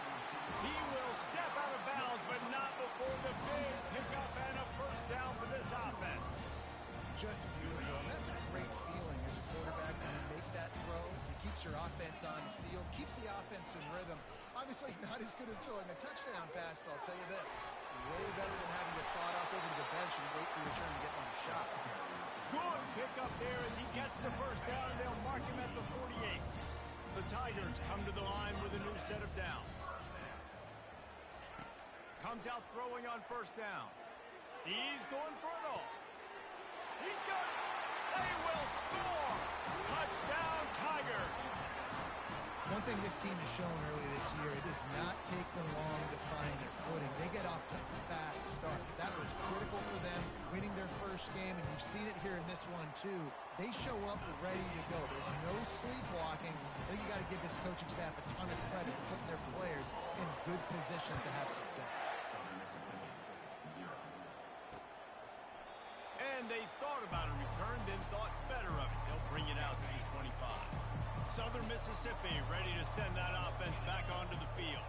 He will step out of bounds, but not before the big pickup and a first down for this offense. Just beautiful. And that's a great feeling as a quarterback when you make that throw. It keeps your offense on the field, keeps the offense in rhythm. Obviously not as good as throwing a touchdown pass, but I'll tell you this. Way better than having to trot off over to the bench and wait for your turn to get on a shot. Good pickup there as he gets the first down, and they'll mark him at the 48. The Tigers come to the line with a new set of downs. Comes out throwing on first down. He's going for it all. He's got it. They will score. Touchdown, Tigers. One thing this team has shown early this year, it does not take them long to find their footing. They get off to fast starts. That was critical for them winning their first game, and you've seen it here in this one too. They show up ready to go. There's no sleepwalking. I think you got to give this coaching staff a ton of credit for putting their players in good positions to have success. And they thought about a return, then thought better of it. They'll bring it out to the 25. Southern Mississippi ready to send that offense back onto the field.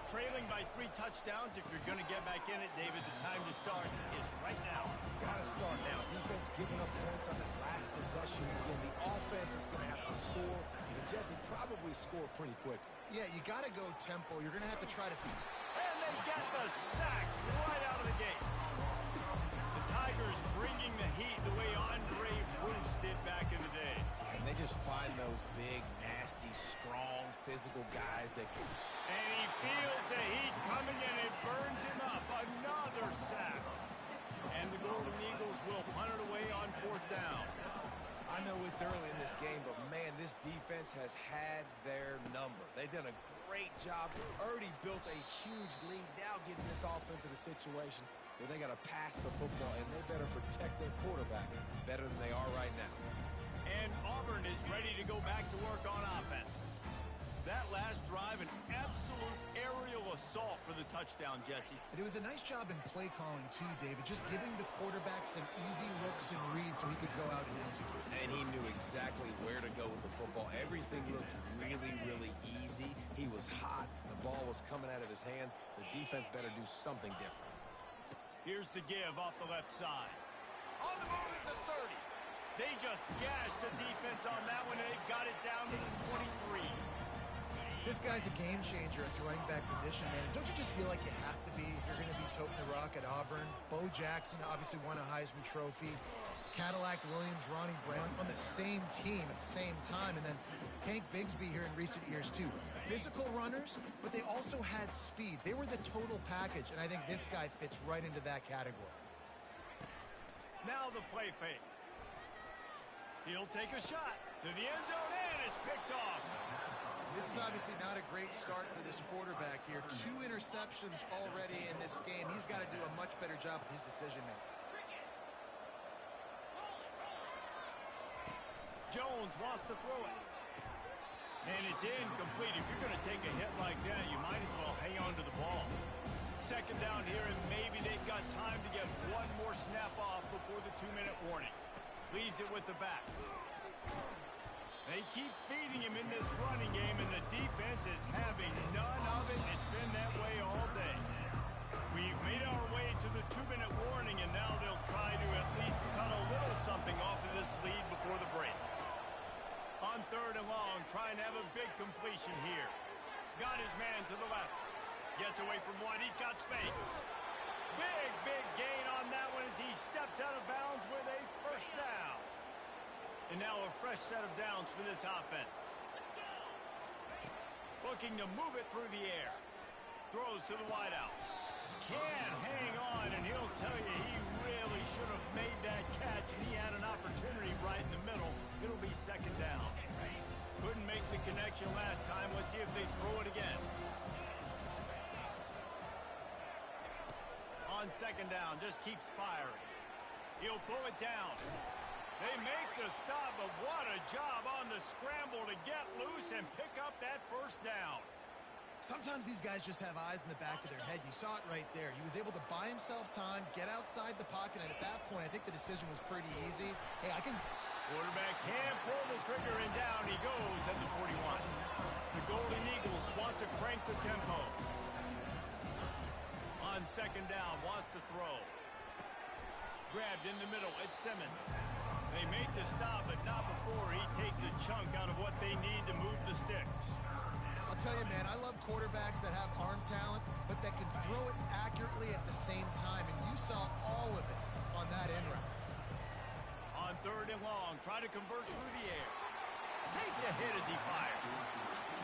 Trailing by 3 touchdowns. If you're going to get back in it, David, the time to start is right now. Got to start now. Defense giving up points on that last possession. Again, the offense is going to have to score. And Jesse probably score pretty quickly. Yeah, you got to go tempo. You're going to have to try to... And they get the sack right out of the gate. The Tigers bringing the heat the way Andre Bruce did back in the day. And they just find those big, nasty, strong, physical guys that can... And he feels the heat coming and it burns him up. Another sack. And the Golden Eagles will punt it away on fourth down. I know it's early in this game, but man, this defense has had their number. They've done a great job. Already built a huge lead. Now getting this offense in a situation where they got to pass the football, and they better protect their quarterback better than they are right now. And Auburn is ready to go back to work on offense. That last drive, an absolute aerial assault for the touchdown, Jesse. And it was a nice job in play calling, too, David. Just giving the quarterback some easy looks and reads so he could go out and execute. And he knew exactly where to go with the football. Everything looked really, really easy. He was hot. The ball was coming out of his hands. The defense better do something different. Here's the give off the left side. On the move at the 30. They just gashed the defense on that one, and they got it down to the 23. This guy's a game changer at the running back position, man. Don't you just feel like you have to be if you're going to be toting the rock at Auburn? Bo Jackson obviously won a Heisman Trophy. Cadillac Williams, Ronnie Brown on the same team at the same time. And then Tank Bigsby here in recent years, too. Physical runners, but they also had speed. They were the total package, and I think this guy fits right into that category. Now the play fake. He'll take a shot to the end zone, and it's picked off. This is obviously not a great start for this quarterback here. 2 interceptions already in this game. He's got to do a much better job with his decision-making. Jones wants to throw it. And it's incomplete. If you're going to take a hit like that, you might as well hang on to the ball. Second down here, and maybe they've got time to get one more snap off before the 2-minute warning. Leaves it with the back. They keep feeding him in this running game, and the defense is having none of it. It's been that way all day. We've made our way to the 2-minute warning, and now they'll try to at least cut a little something off of this lead before the break. On third and long, trying to have a big completion here. Got his man to the left. Gets away from one. He's got space. Big gain on that one as he steps out of bounds with a first down. And now a fresh set of downs for this offense. Looking to move it through the air. Throws to the wideout. Can't hang on, and he'll tell you he really should have made that catch, and he had an opportunity right in the middle. It'll be second down. Couldn't make the connection last time. Let's see if they throw it again. on second down. Just keeps firing. He'll pull it down. They make the stop, but what a job on the scramble to get loose and pick up that first down. Sometimes these guys just have eyes in the back of their head. You saw it right there. He was able to buy himself time, get outside the pocket, and at that point, I think the decision was pretty easy. Hey, I can... Quarterback can't pull the trigger, and down he goes at the 41. The Golden Eagles want to crank the tempo. On second down, wants to throw. Grabbed in the middle, it's Simmons. They make the stop, but not before he takes a chunk out of what they need to move the sticks. I'll tell you, man, I love quarterbacks that have arm talent, but that can throw it accurately at the same time, and you saw all of it on that end route. On third and long, try to convert through the air. Takes a hit as he fired.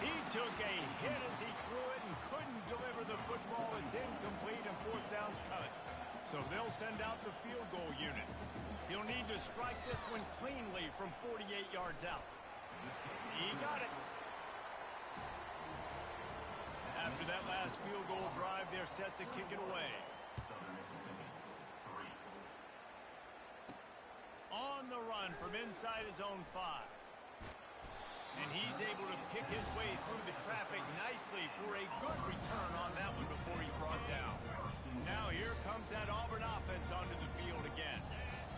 He took a hit as he threw it and couldn't deliver the football. It's incomplete and fourth down's cut. So they'll send out the field goal unit. He'll need to strike this one cleanly from 48 yards out. He got it. After that last field goal drive, they're set to kick it away. On the run from inside his own 5. And he's able to pick his way through the traffic nicely for a good return on that one before he's brought down. Now here comes that Auburn offense onto the field again.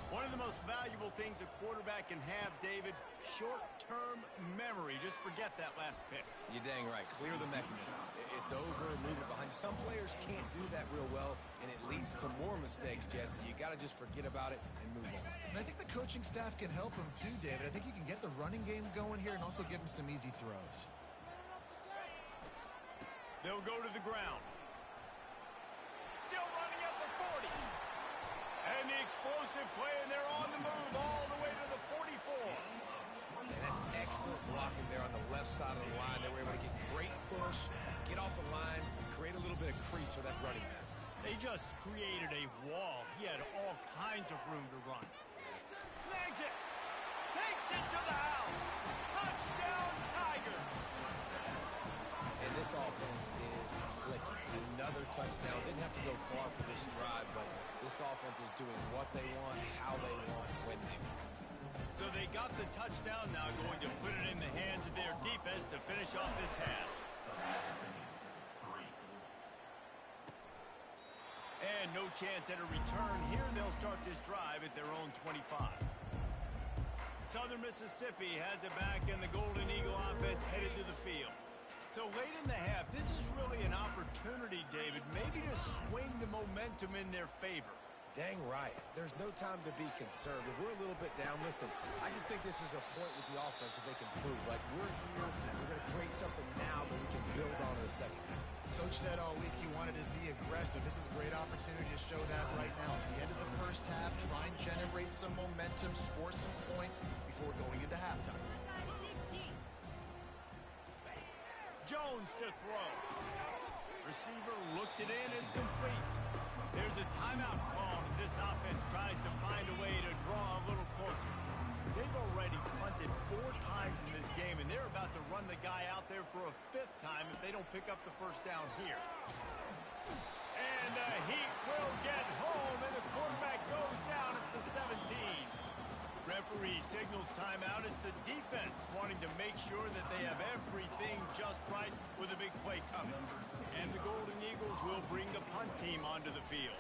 One of the most valuable things a quarterback can have, David, short-term memory. Just forget that last pick. You're dang right. Clear the mechanism. It's over, move it behind you. Some players can't do that real well, and it leads to more mistakes, Jesse. You got to just forget about it and move on. And I think the coaching staff can help him too, David. I think you can get the running game going here and also give him some easy throws. They'll go to the ground. Still running at the 40. And the explosive play, and they're on the move all the way to the 44. And that's excellent blocking there on the left side of the line. They were able to get great push, get off the line, create a little bit of crease for that running back. They just created a wall. He had all kinds of room to run. Snags it. Takes it to the house. Touchdown, Tiger. And this offense is clicking. Another touchdown. Didn't have to go far for this drive, but this offense is doing what they want, how they want, when they want. So they got the touchdown, now going to put it in the hands of their defense to finish off this half. And no chance at a return here. They'll start this drive at their own 25. Southern Mississippi has it back, and the Golden Eagle offense headed to the field. So late in the half, this is really an opportunity, David, maybe to swing the momentum in their favor. Dang right. There's no time to be concerned. If we're a little bit down, listen, I just think this is a point with the offense that they can prove. Like, we're here, we're going to create something now that we can build on in the second half. Coach said all week he wanted to be aggressive. This is a great opportunity to show that right now. At the end of the first half, try and generate some momentum, score some points before going into halftime. Jones to throw. Receiver looks it in, it's complete. There's a timeout call as this offense tries to find a way to draw a little closer. They've already punted 4 times in this game, and they're about to run the guy out there for a 5th time if they don't pick up the first down here. And the Heat will get home, and the quarterback goes down at the 17. Referee signals timeout as the defense wanting to make sure that they have everything just right with a big play coming. And the Golden Eagles will bring the punt team onto the field.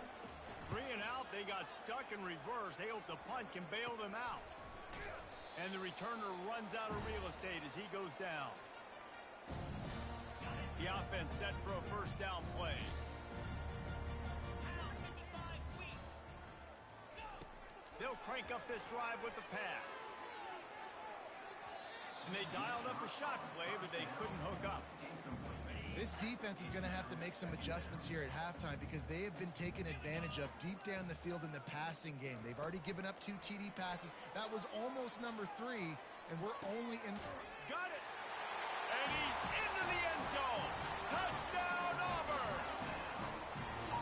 3 and out, they got stuck in reverse. They hope the punt can bail them out. And the returner runs out of real estate as he goes down. The offense set for a first down play. They'll crank up this drive with the pass. And they dialed up a shot play, but they couldn't hook up. This defense is going to have to make some adjustments here at halftime because they have been taken advantage of deep down the field in the passing game. They've already given up 2 TD passes. That was almost number 3, and we're only in... Got it! And he's into the end zone! Touchdown, Auburn!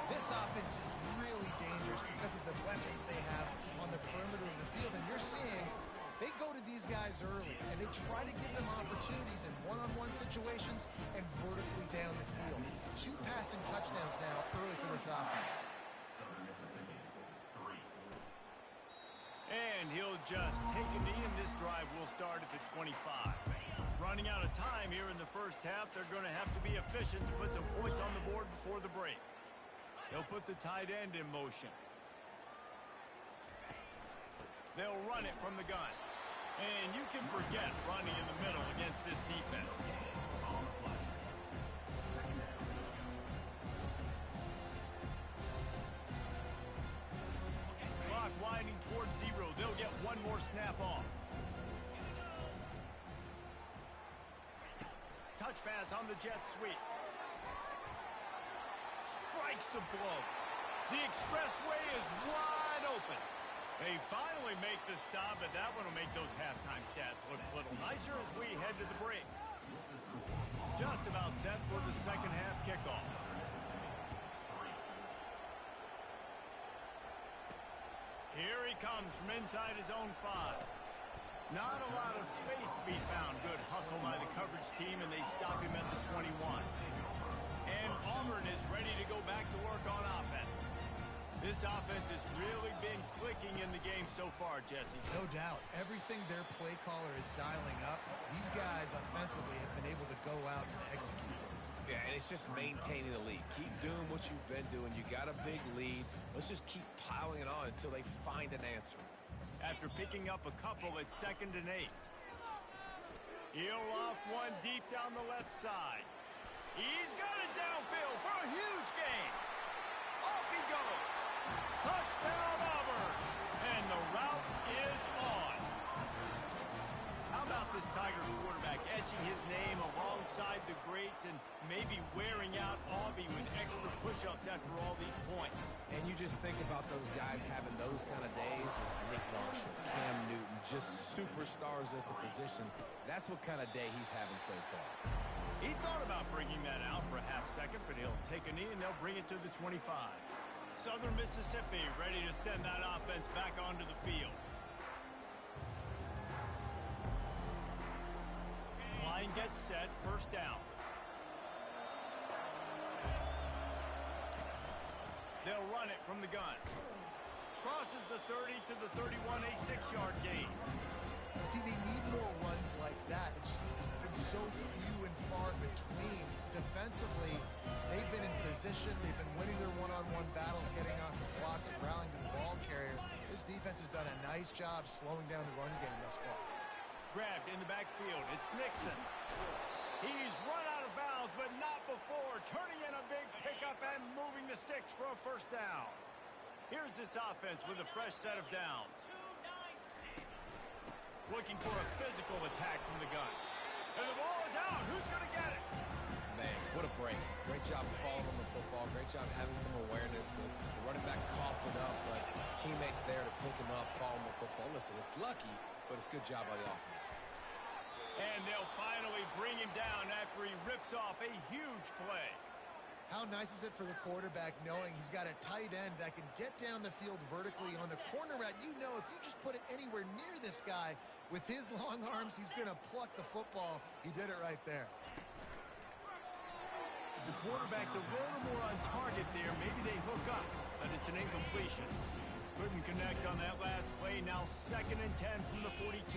This offense is really dangerous because of the weapons they have on the perimeter of the field, and you're seeing they go to these guys early, and they try to give them opportunities in one-on-one situations and vertically down the field. 2 passing touchdowns now early for this offense. And he'll just take a knee, and this drive will start at the 25. Running out of time here in the first half, they're going to have to be efficient to put some points on the board before the break. They'll put the tight end in motion. They'll run it from the gun. And you can forget running in the middle against this defense. Clock winding towards 0. They'll get one more snap off. Touch pass on the jet sweep. Strikes the blow. The expressway is wide open. They finally make the stop, but that one will make those halftime stats look a little nicer as we head to the break. Just about set for the second half kickoff. Here he comes from inside his own 5. Not a lot of space to be found. Good hustle by the coverage team, and they stop him at the 21. And Auburn is ready to go back to work on offense. This offense has really been clicking in the game so far, Jesse. No doubt. Everything their play caller is dialing up, these guys offensively have been able to go out and execute. Yeah, and it's just maintaining the lead. Keep doing what you've been doing. You got a big lead. Let's just keep piling it on until they find an answer. After picking up a couple at 2nd and 8. He'll off one deep down the left side. He's got it downfield for a huge gain. Off he goes. Touchdown, Auburn. And the route is on. How about this Tiger quarterback etching his name alongside the greats and maybe wearing out Aubie with extra push-ups after all these points? And you just think about those guys having those kind of days as Nick Marshall, Cam Newton, just superstars at the position. That's what kind of day he's having so far. He thought about bringing that out for a half second, but he'll take a knee and they'll bring it to the 25. Southern Mississippi ready to send that offense back onto the field. Line gets set, first down. They'll run it from the gun. Crosses the 30 to the 31, a 6-yard gain. See, they need more runs like that. It's been so few and far between. Defensively, they've been in position. They've been winning their one-on-one battles, getting off the blocks and rallying to the ball carrier. This defense has done a nice job slowing down the run game thus far. Grabbed in the backfield. It's Nixon. He's run out of bounds, but not before. Turning in a big pickup and moving the sticks for a first down. Here's this offense with a fresh set of downs. Looking for a physical attack from the gun. And the ball is out. Who's going to get it? Man, what a break. Great job following the football. Great job having some awareness. The running back coughed it up, but teammates there to pick him up, follow the football. Listen, it's lucky, but it's a good job by the offense. And they'll finally bring him down after he rips off a huge play. How nice is it for the quarterback knowing he's got a tight end that can get down the field vertically on the corner route? You know, if you just put it anywhere near this guy with his long arms, he's going to pluck the football. He did it right there. If the quarterback's a little more on target there, maybe they hook up, but it's an incompletion. Couldn't connect on that last play. Now 2nd and 10 from the 42.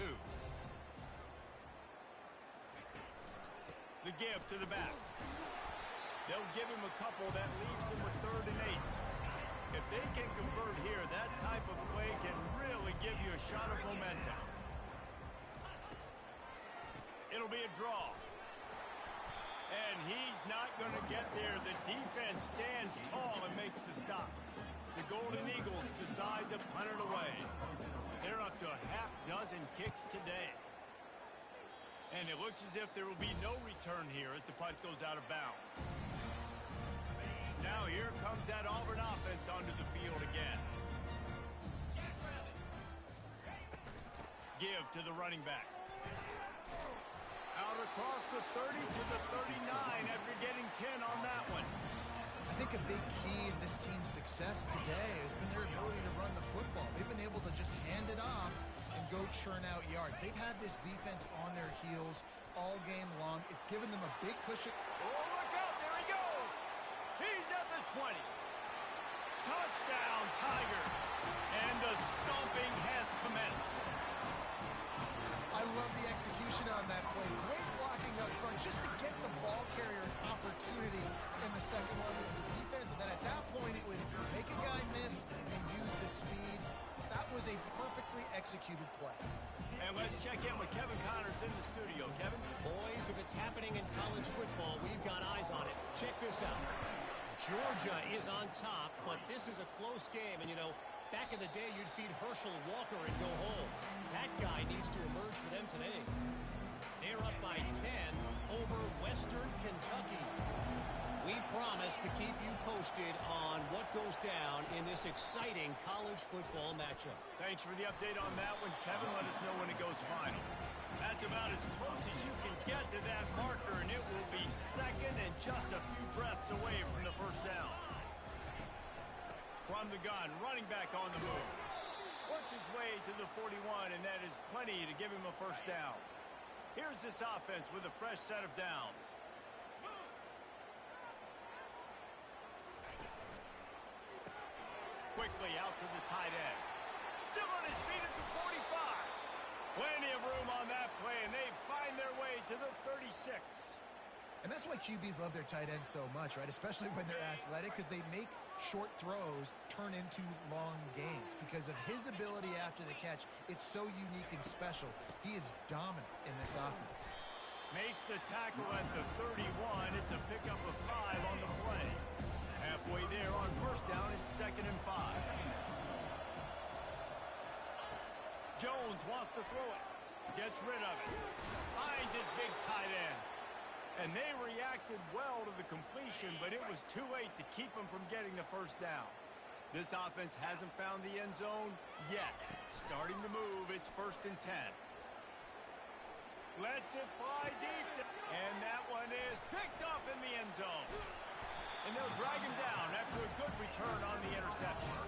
The give to the back. They'll give him a couple that leaves him with 3rd and 8. If they can convert here, that type of play can really give you a shot of momentum. It'll be a draw. And he's not going to get there. The defense stands tall and makes the stop. The Golden Eagles decide to punt it away. They're up to a half dozen kicks today. And it looks as if there will be no return here as the punt goes out of bounds. Now here comes that Auburn offense onto the field again. Give to the running back. Out across the 30 to the 39 after getting 10 on that one. I think a big key in this team's success today has been their ability to run the football. They've been able to just hand it off and go churn out yards. They've had this defense on their heels all game long. It's given them a big cushion. Oh, look out. There he goes. He's at the 20. Touchdown, Tigers. And the stomping has commenced. I love the execution on that play. Great blocking up front just to get the ball carrier an opportunity in the second one with the defense. And then at that point, it was make a guy miss and use the speed. That was a perfectly executed play. And let's check in with Kevin Connors in the studio. Kevin? Boys, if it's happening in college football, we've got eyes on it. Check this out. Georgia is on top, but this is a close game. And, you know, back in the day, you'd feed Herschel Walker and go home. That guy needs to emerge for them today. They're up by 10 over Western Kentucky. We promise to keep you posted on what goes down in this exciting college football matchup. Thanks for the update on that one, Kevin. Let us know when it goes final. That's about as close as you can get to that marker, and it will be second and just a few breaths away from the first down. From the gun, running back on the move. Works his way to the 41, and that is plenty to give him a first down. Here's this offense with a fresh set of downs. Quickly out to the tight end. Still on his feet at the 45. Plenty of room on that play, and they find their way to the 36. And that's why QBs love their tight ends so much, right? Especially when they're athletic, because they make short throws turn into long gains. Because of his ability after the catch, it's so unique and special. He is dominant in this offense. Makes the tackle at the 31. It's a pickup of 5 on the play. Halfway there on first down, it's 2nd and 5. Jones wants to throw it. Gets rid of it. Finds his big tight end. And they reacted well to the completion, but it was too late to keep them from getting the first down. This offense hasn't found the end zone yet. Starting to move, it's 1st and 10. Lets it fly deep. And that one is picked off in the end zone. And they'll drag him down after a good return on the interception.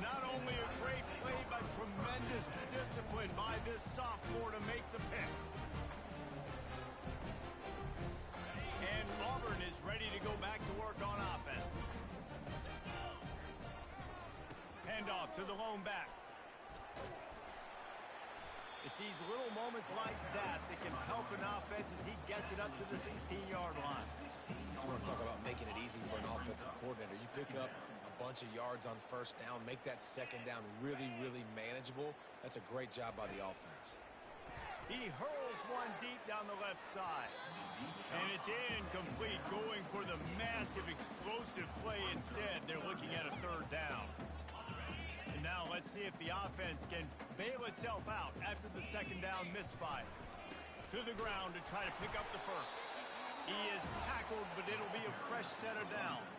Not only a great play, but tremendous discipline by this sophomore to make the pick. And Auburn is ready to go back to work on offense. Handoff to the lone back. It's these little moments like that that can help an offense as he gets it up to the 16-yard line. You want to talk about making it easy for an offensive coordinator. You pick up a bunch of yards on first down, make that second down really, really manageable. That's a great job by the offense. He hurls one deep down the left side. And it's incomplete, going for the massive explosive play instead. They're looking at a 3rd down. And now let's see if the offense can bail itself out after the 2nd down misfire. To the ground to try to pick up the first. He is tackled, but it'll be a fresh set of downs.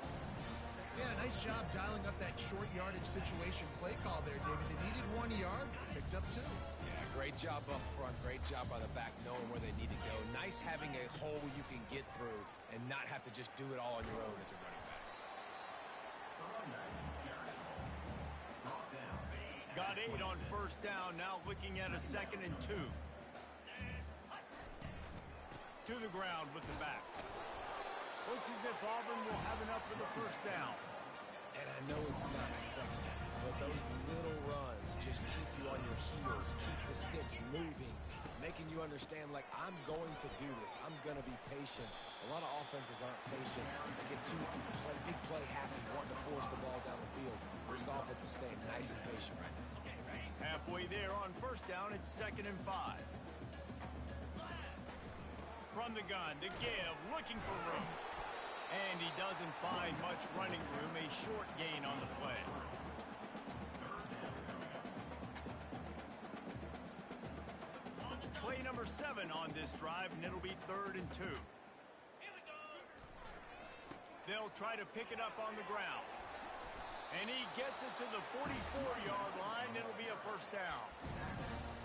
Yeah, nice job dialing up that short yardage situation play call there, David. They needed 1 yard, picked up 2. Yeah, great job up front. Great job by the back knowing where they need to go. Nice having a hole you can get through and not have to just do it all on your own as a running back. Got 8 on first down, now looking at a 2nd and 2. To the ground with the back. Looks as if Auburn will have enough for the first down. And I know it's not sexy, but those little runs just keep you on your heels, keep the sticks moving, making you understand, like, I'm going to do this. I'm going to be patient. A lot of offenses aren't patient. They get too big play happy, wanting to force the ball down the field. This offense is staying nice and patient right now. Halfway there on first down, it's 2nd and 5. From the gun, to give, looking for room. And he doesn't find much running room, a short gain on the play. Play number 7 on this drive, and it'll be 3rd and 2. They'll try to pick it up on the ground. And he gets it to the 44-yard line. It'll be a first down.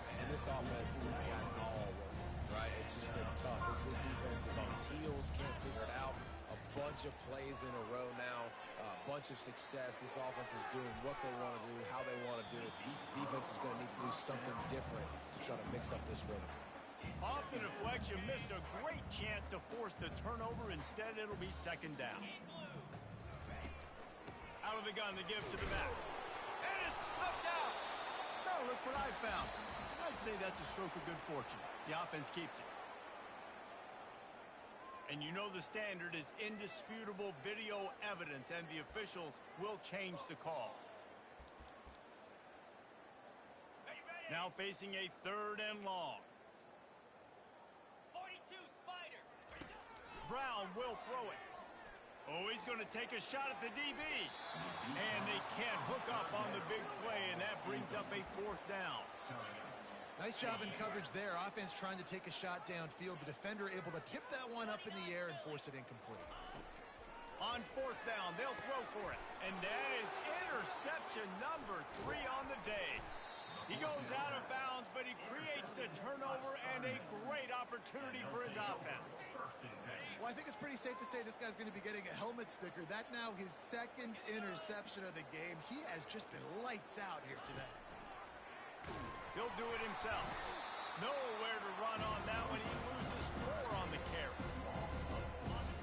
And this offense has got it all working, right? It's just been tough. This defense is on its heels, can't figure it out. A bunch of plays in a row now, a bunch of success. This offense is doing what they want to do, how they want to do it. Defense is going to need to do something different to try to mix up this rhythm. Off the deflection, missed a great chance to force the turnover. Instead, it'll be 2nd down. Out of the gun, the give to the back. And a snuffed out. No, look what I found. I'd say that's a stroke of good fortune. The offense keeps it. And you know the standard is indisputable video evidence, and the officials will change the call. Now facing a 3rd and long. 42 Spider. Brown will throw it. Oh, he's going to take a shot at the DB. And they can't hook up on the big play, and that brings up a 4th down. Nice job in coverage there. Offense trying to take a shot downfield. The defender able to tip that one up in the air and force it incomplete. On 4th down, they'll throw for it. And that is interception number 3 on the day. He goes out of bounds, but he creates the turnover and a great opportunity for his offense. Well, I think it's pretty safe to say this guy's going to be getting a helmet sticker. That now his 2nd interception of the game. He has just been lights out here today. He'll do it himself. Nowhere to run on that one. He loses 4 on the carry.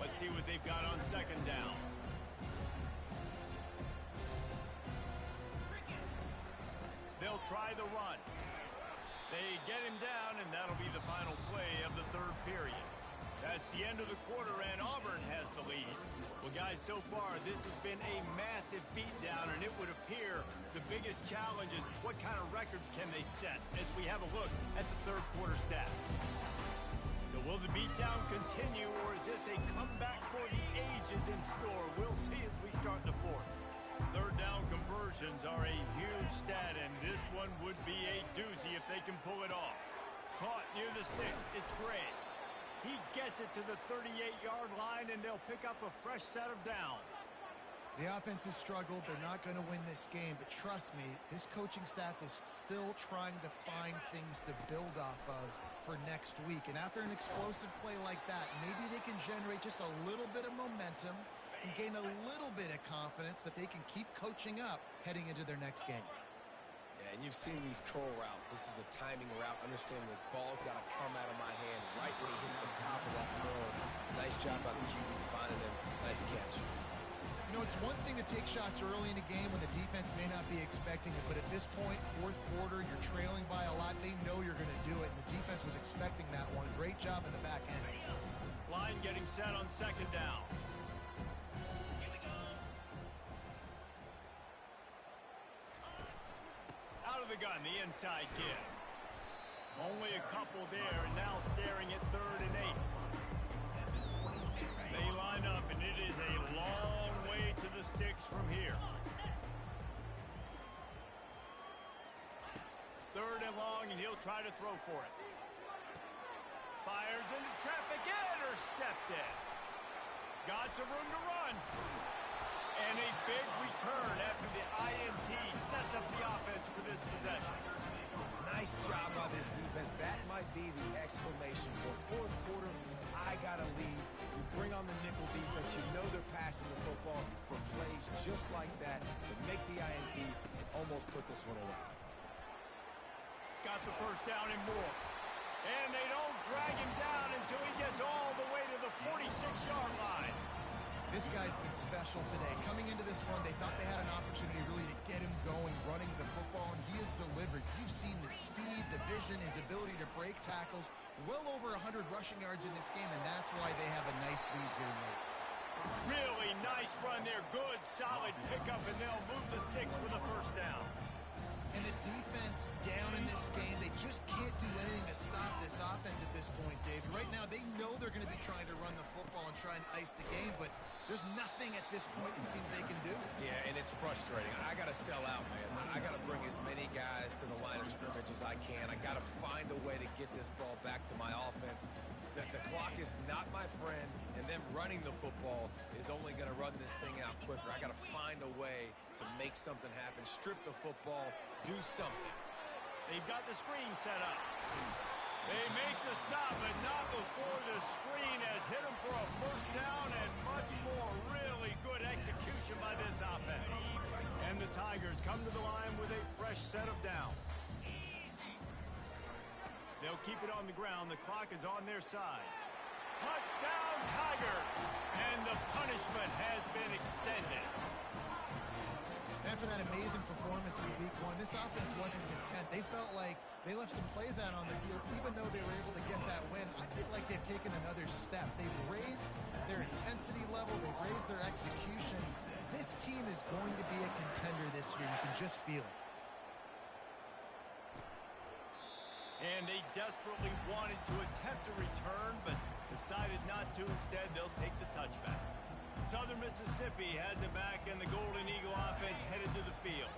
Let's see what they've got on 2nd down. They'll try the run. They get him down, and that'll be the final play of the 3rd period. That's the end of the quarter, and Auburn has the lead. Well, guys, so far, this has been a massive beatdown, and it would appear the biggest challenge is what kind of records can they set as we have a look at the 3rd quarter stats. So will the beatdown continue, or is this a comeback for the ages in store? We'll see as we start the 4th. 3rd down conversions are a huge stat, and this one would be a doozy if they can pull it off. Caught near the sticks. It's Gray. He gets it to the 38-yard line, and they'll pick up a fresh set of downs. The offense has struggled. They're not going to win this game, but trust me, this coaching staff is still trying to find things to build off of for next week. And after an explosive play like that, maybe they can generate just a little bit of momentum and gain a little bit of confidence that they can keep coaching up heading into their next game. Yeah, and you've seen these curl routes. This is a timing route. Understand the ball's got to come out of my hand right when he hits the top of that curl. Nice job by the QB finding him. Nice catch. You know, it's one thing to take shots early in a game when the defense may not be expecting it, but at this point, 4th quarter, you're trailing by a lot. They know you're going to do it, and the defense was expecting that one. Great job in the back end. Line getting set on 2nd down. Out of the gun, the inside kid. Only a couple there, and now staring at 3rd and 8. They line up, and it is a long way to the sticks from here. 3rd and long, and he'll try to throw for it. Fires into traffic, intercepted. Got some room to run. And a big return after the INT sets up the offense for this possession. Nice job by this defense. That might be the exclamation point. 4th quarter, I got a lead. You bring on the nickel defense. You know they're passing the football for plays just like that to make the INT and almost put this one away. Got the 1st down and more. And they don't drag him down until he gets all the way to the 46-yard line. This guy's been special today. Coming into this one, they thought they had an opportunity really to get him going, running the football, and he has delivered. You've seen the speed, the vision, his ability to break tackles. Well over 100 rushing yards in this game, and that's why they have a nice lead here late. Really nice run there. Good, solid pickup, and they'll move the sticks with a 1st down. And the defense down in this game, they just can't do anything to stop this offense at this point, Dave. Right now, they know they're going to be trying to run the football and try and ice the game, but there's nothing at this point it seems they can do. Yeah, and it's frustrating. I got to sell out, man. I got to bring as many guys to the line of scrimmage as I can. I got to find a way to get this ball back to my offense. The clock is not my friend, and them running the football is only going to run this thing out quicker. I got to find a way to make something happen, strip the football, do something. They've got the screen set up. They make the stop, but not before the screen has hit them for a 1st down, and much more really good execution by this offense. And the Tigers come to the line with a fresh set of downs. They'll keep it on the ground. The clock is on their side. Touchdown, Tiger! And the punishment has been extended. After that amazing performance in Week 1, this offense wasn't content. They felt like they left some plays out on the field, even though they were able to get that win. I feel like they've taken another step. They've raised their intensity level. They've raised their execution. This team is going to be a contender this year. You can just feel it. And they desperately wanted to attempt a return, but decided not to. Instead, they'll take the touchback. Southern Mississippi has it back, and the Golden Eagle offense headed to the field.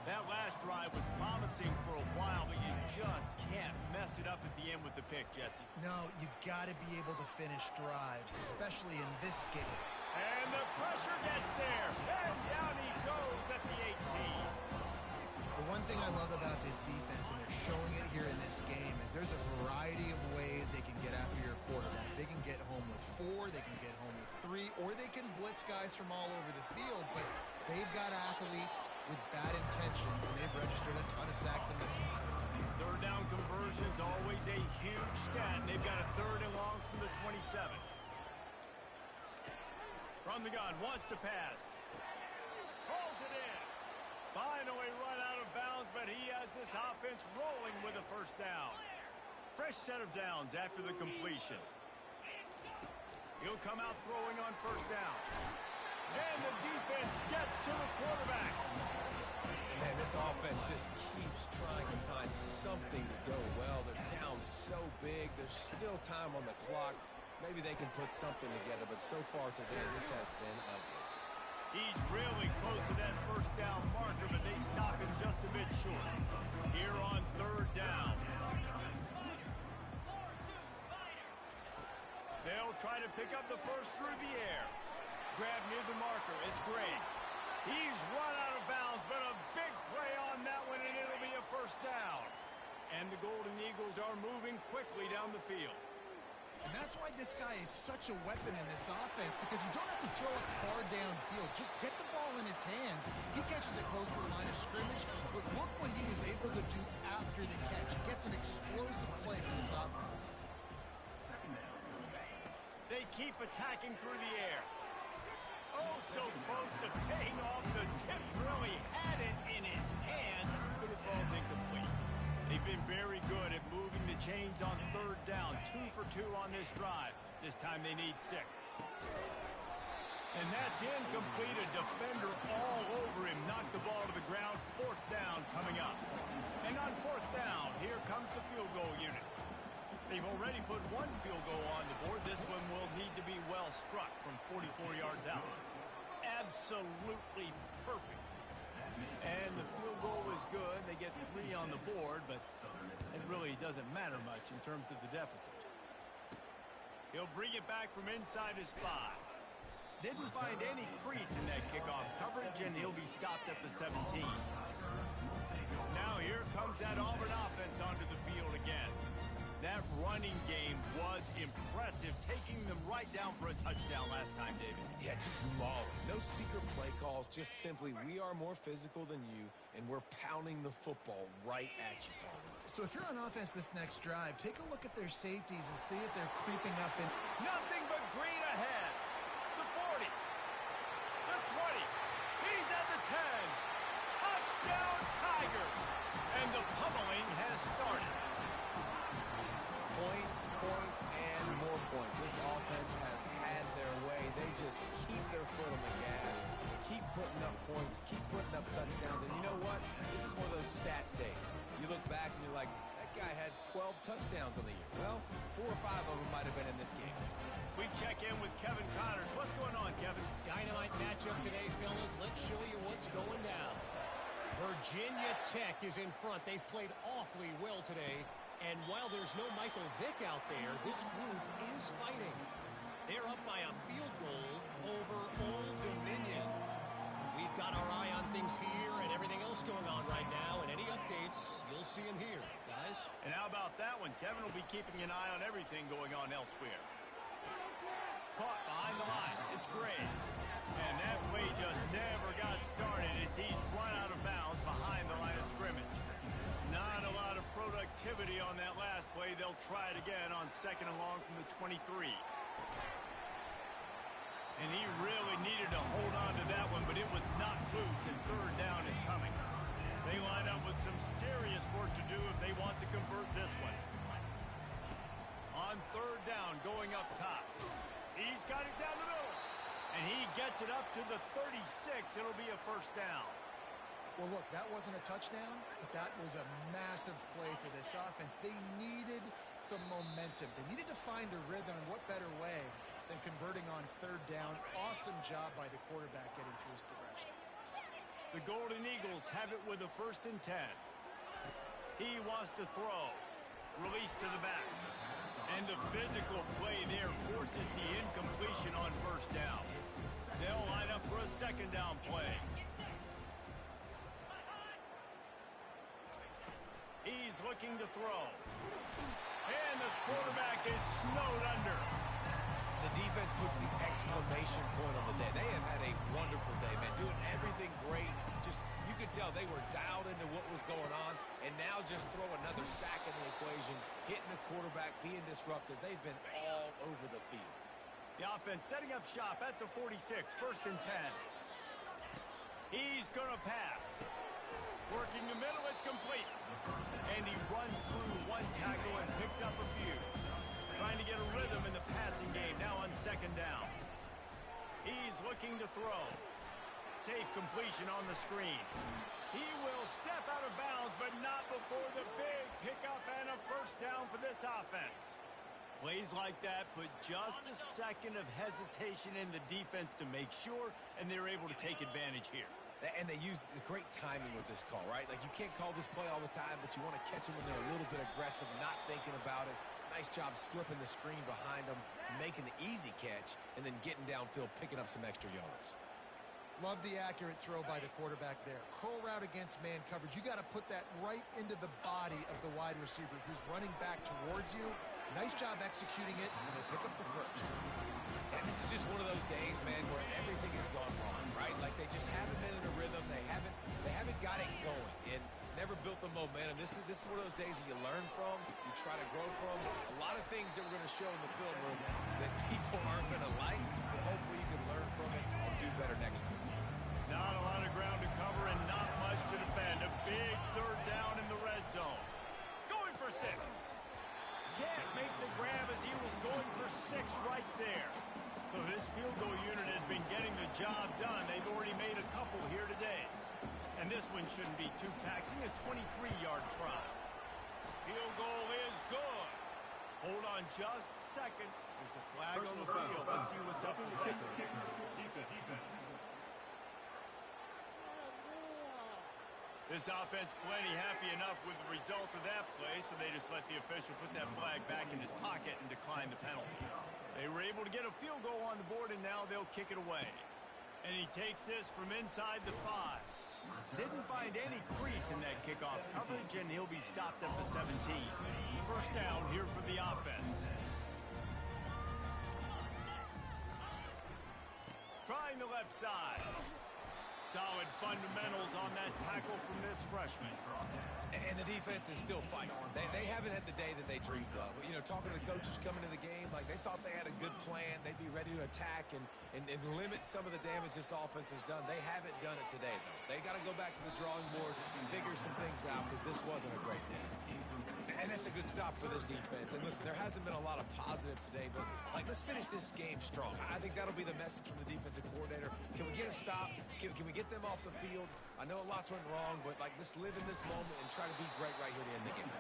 That last drive was promising for a while, but you just can't mess it up at the end with the pick, Jesse. No, you got to be able to finish drives, especially in this game. And the pressure gets there, and down he goes at the 18. The one thing I love about this defense, and they're showing it here in this game, is there's a variety of ways they can get after your quarterback. They can get home with 4, they can get home with 3, or they can blitz guys from all over the field, but they've got athletes with bad intentions, and they've registered a ton of sacks in this one. Third down conversion's always a huge stat. They've got a 3rd and long from the 27. From the gun, wants to pass. Pulls it in. Finally run out of bounds, but he has this offense rolling with a 1st down. Fresh set of downs after the completion. He'll come out throwing on 1st down. And the defense gets to the quarterback. Man, this offense just keeps trying to find something to go well. They're down so big. There's still time on the clock. Maybe they can put something together, but so far today, this has been ugly. He's really close to that 1st down marker, but they stop him just a bit short. Here on 3rd down. They'll try to pick up the first through the air. Grab near the marker. It's Gray. He's run out of bounds, but a big play on that one, and it'll be a 1st down. And the Golden Eagles are moving quickly down the field. And that's why this guy is such a weapon in this offense, because you don't have to throw it far downfield. Just get the ball in his hands. He catches it close to the line of scrimmage, but look what he was able to do after the catch. He gets an explosive play for this offense. They keep attacking through the air. Oh, so close to paying off. The tip really had it in his hands, but it falls incomplete. They've been very good at moving the chains on 3rd down. 2 for 2 on this drive. This time they need 6. And that's incomplete. A defender all over him. Knocked the ball to the ground. 4th down coming up. And on 4th down, here comes the field goal unit. They've already put 1 field goal on the board. This one will need to be well struck from 44 yards out. Absolutely perfect. And the field goal is good. They get 3 on the board, but it really doesn't matter much in terms of the deficit. He'll bring it back from inside his 5. Didn't find any crease in that kickoff coverage, and he'll be stopped at the 17. Now here comes that Auburn offense onto the field again. That running game was impressive, taking them right down for a touchdown last time, David. Yeah, just mauling. No secret play calls, just simply we are more physical than you, and we're pounding the football right at you, Paul. So if you're on offense this next drive, take a look at their safeties and see if they're creeping up in. Nothing but green ahead. The 40. The 20. He's at the 10. Touchdown, Tigers. And the pummeling has started. Points, and more points. This offense has had their way. They just keep their foot on the gas, keep putting up points, keep putting up touchdowns. And you know what? This is one of those stats days. You look back and you're like, that guy had 12 touchdowns on the year. Well, 4 or 5 of them might have been in this game. We check in with Kevin Connors. What's going on, Kevin? Dynamite matchup today, fellas. Let's show you what's going down. Virginia Tech is in front. They've played awfully well today. And while there's no Michael Vick out there, this group is fighting. They're up by a field goal over Old Dominion. We've got our eye on things here and everything else going on right now. And any updates, you'll see them here, guys. And how about that one? Kevin will be keeping an eye on everything going on elsewhere. Caught behind the line. It's Gray. And that play just never got started as he's run out of bounds behind the line of scrimmage. Not a lot of productivity on that last play. They'll try it again on 2nd and long from the 23. And he really needed to hold on to that one, but it was not loose, and third down is coming. They line up with some serious work to do if they want to convert this one. On third down, going up top. He's got it down the middle. And he gets it up to the 36. It'll be a first down. Well, look, that wasn't a touchdown, but that was a massive play for this offense. They needed some momentum. They needed to find a rhythm, and what better way than converting on third down. Awesome job by the quarterback getting through his progression. The Golden Eagles have it with a 1st and 10. He wants to throw. Release to the back. And the physical play there forces the incompletion on first down. They'll line up for a 2nd down play. He's looking to throw. And the quarterback is snowed under. The defense puts the exclamation point on the day. They have had a wonderful day, man. Doing everything great. Just, you could tell they were dialed into what was going on. And now just throw another sack in the equation. Hitting the quarterback, being disrupted. They've been all over the field. The offense setting up shop at the 46. 1st and 10. He's going to pass. Working the middle, it's complete. And he runs through one tackle and picks up a few. Trying to get a rhythm in the passing game now on 2nd down. He's looking to throw. Safe completion on the screen. He will step out of bounds, but not before the big pickup and a first down for this offense. Plays like that put just a second of hesitation in the defense to make sure, and they're able to take advantage here. And they use great timing with this call, right? Like, you can't call this play all the time, but you want to catch them when they're a little bit aggressive, not thinking about it. Nice job slipping the screen behind them, making the easy catch, and then getting downfield, picking up some extra yards. Love the accurate throw by the quarterback there. Curl route against man coverage. You got to put that right into the body of the wide receiver who's running back towards you. Nice job executing it, and they pick up the first. And this is just one of those days, man, where everything has gone wrong, right? Like, they just haven't been in a rhythm. They haven't got it going and never built the momentum. This is one of those days that you learn from, you try to grow from. A lot of things that we're going to show in the film room that people aren't going to like, but hopefully you can learn from it and do better next time. Not a lot of ground to cover and not much to defend. A big third down in the red zone. Going for 6. Can't make the grab as he was going for 6 right there. So his field goal unit has been getting the job done. They've already made a couple here today. And this one shouldn't be too taxing, a 23-yard try. Field goal is good. Hold on just a second. There's a flag on the field. Let's see what's up with the kicker. Defense. This offense plenty happy enough with the result of that play, so they just let the official put that flag back in his pocket and decline the penalty. They were able to get a field goal on the board, and now they'll kick it away. And he takes this from inside the 5. Didn't find any crease in that kickoff coverage, and he'll be stopped at the 17. First down here for the offense. Trying the left side. Solid fundamentals on that tackle from this freshman. And the defense is still fighting. They haven't had the day that they dreamed of. You know, talking to the coaches coming to the game, like, they thought they had a good plan. They'd be ready to attack and limit some of the damage this offense has done. They haven't done it today, though. They got to go back to the drawing board and figure some things out, because this wasn't a great day. And that's a good stop for this defense. And listen, there hasn't been a lot of positive today, but, like, let's finish this game strong. I think that'll be the message from the defensive coordinator. Can we get a stop? Can we get them off the field? I know a lot's went wrong, but, like, let's live in this moment and try to be great right here to end the game.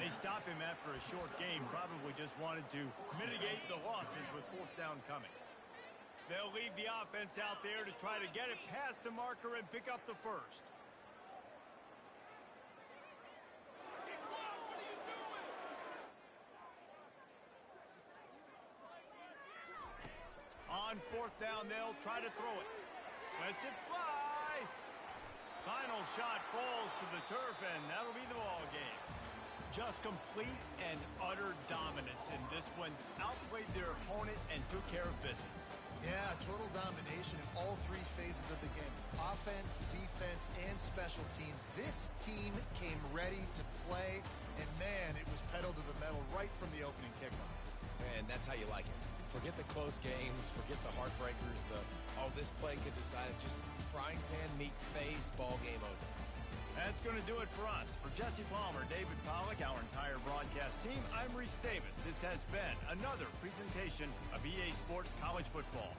They stop him after a short game. Probably just wanted to mitigate the losses with 4th down coming. They'll leave the offense out there to try to get it past the marker and pick up the first. On 4th down, they'll try to throw it. Lets it fly. Final shot falls to the turf, and that'll be the ball game. Just complete and utter dominance in this one. Outplayed their opponent and took care of business. Yeah, total domination in all 3 phases of the game. Offense, defense, and special teams. This team came ready to play, and man, it was pedal to the metal right from the opening kickoff. And that's how you like it. Forget the close games, forget the heartbreakers, oh, this play could decide it. Just frying pan meet face, ball game over. That's going to do it for us. For Jesse Palmer, David Pollack, our entire broadcast team, I'm Reese Davis. This has been another presentation of EA Sports College Football.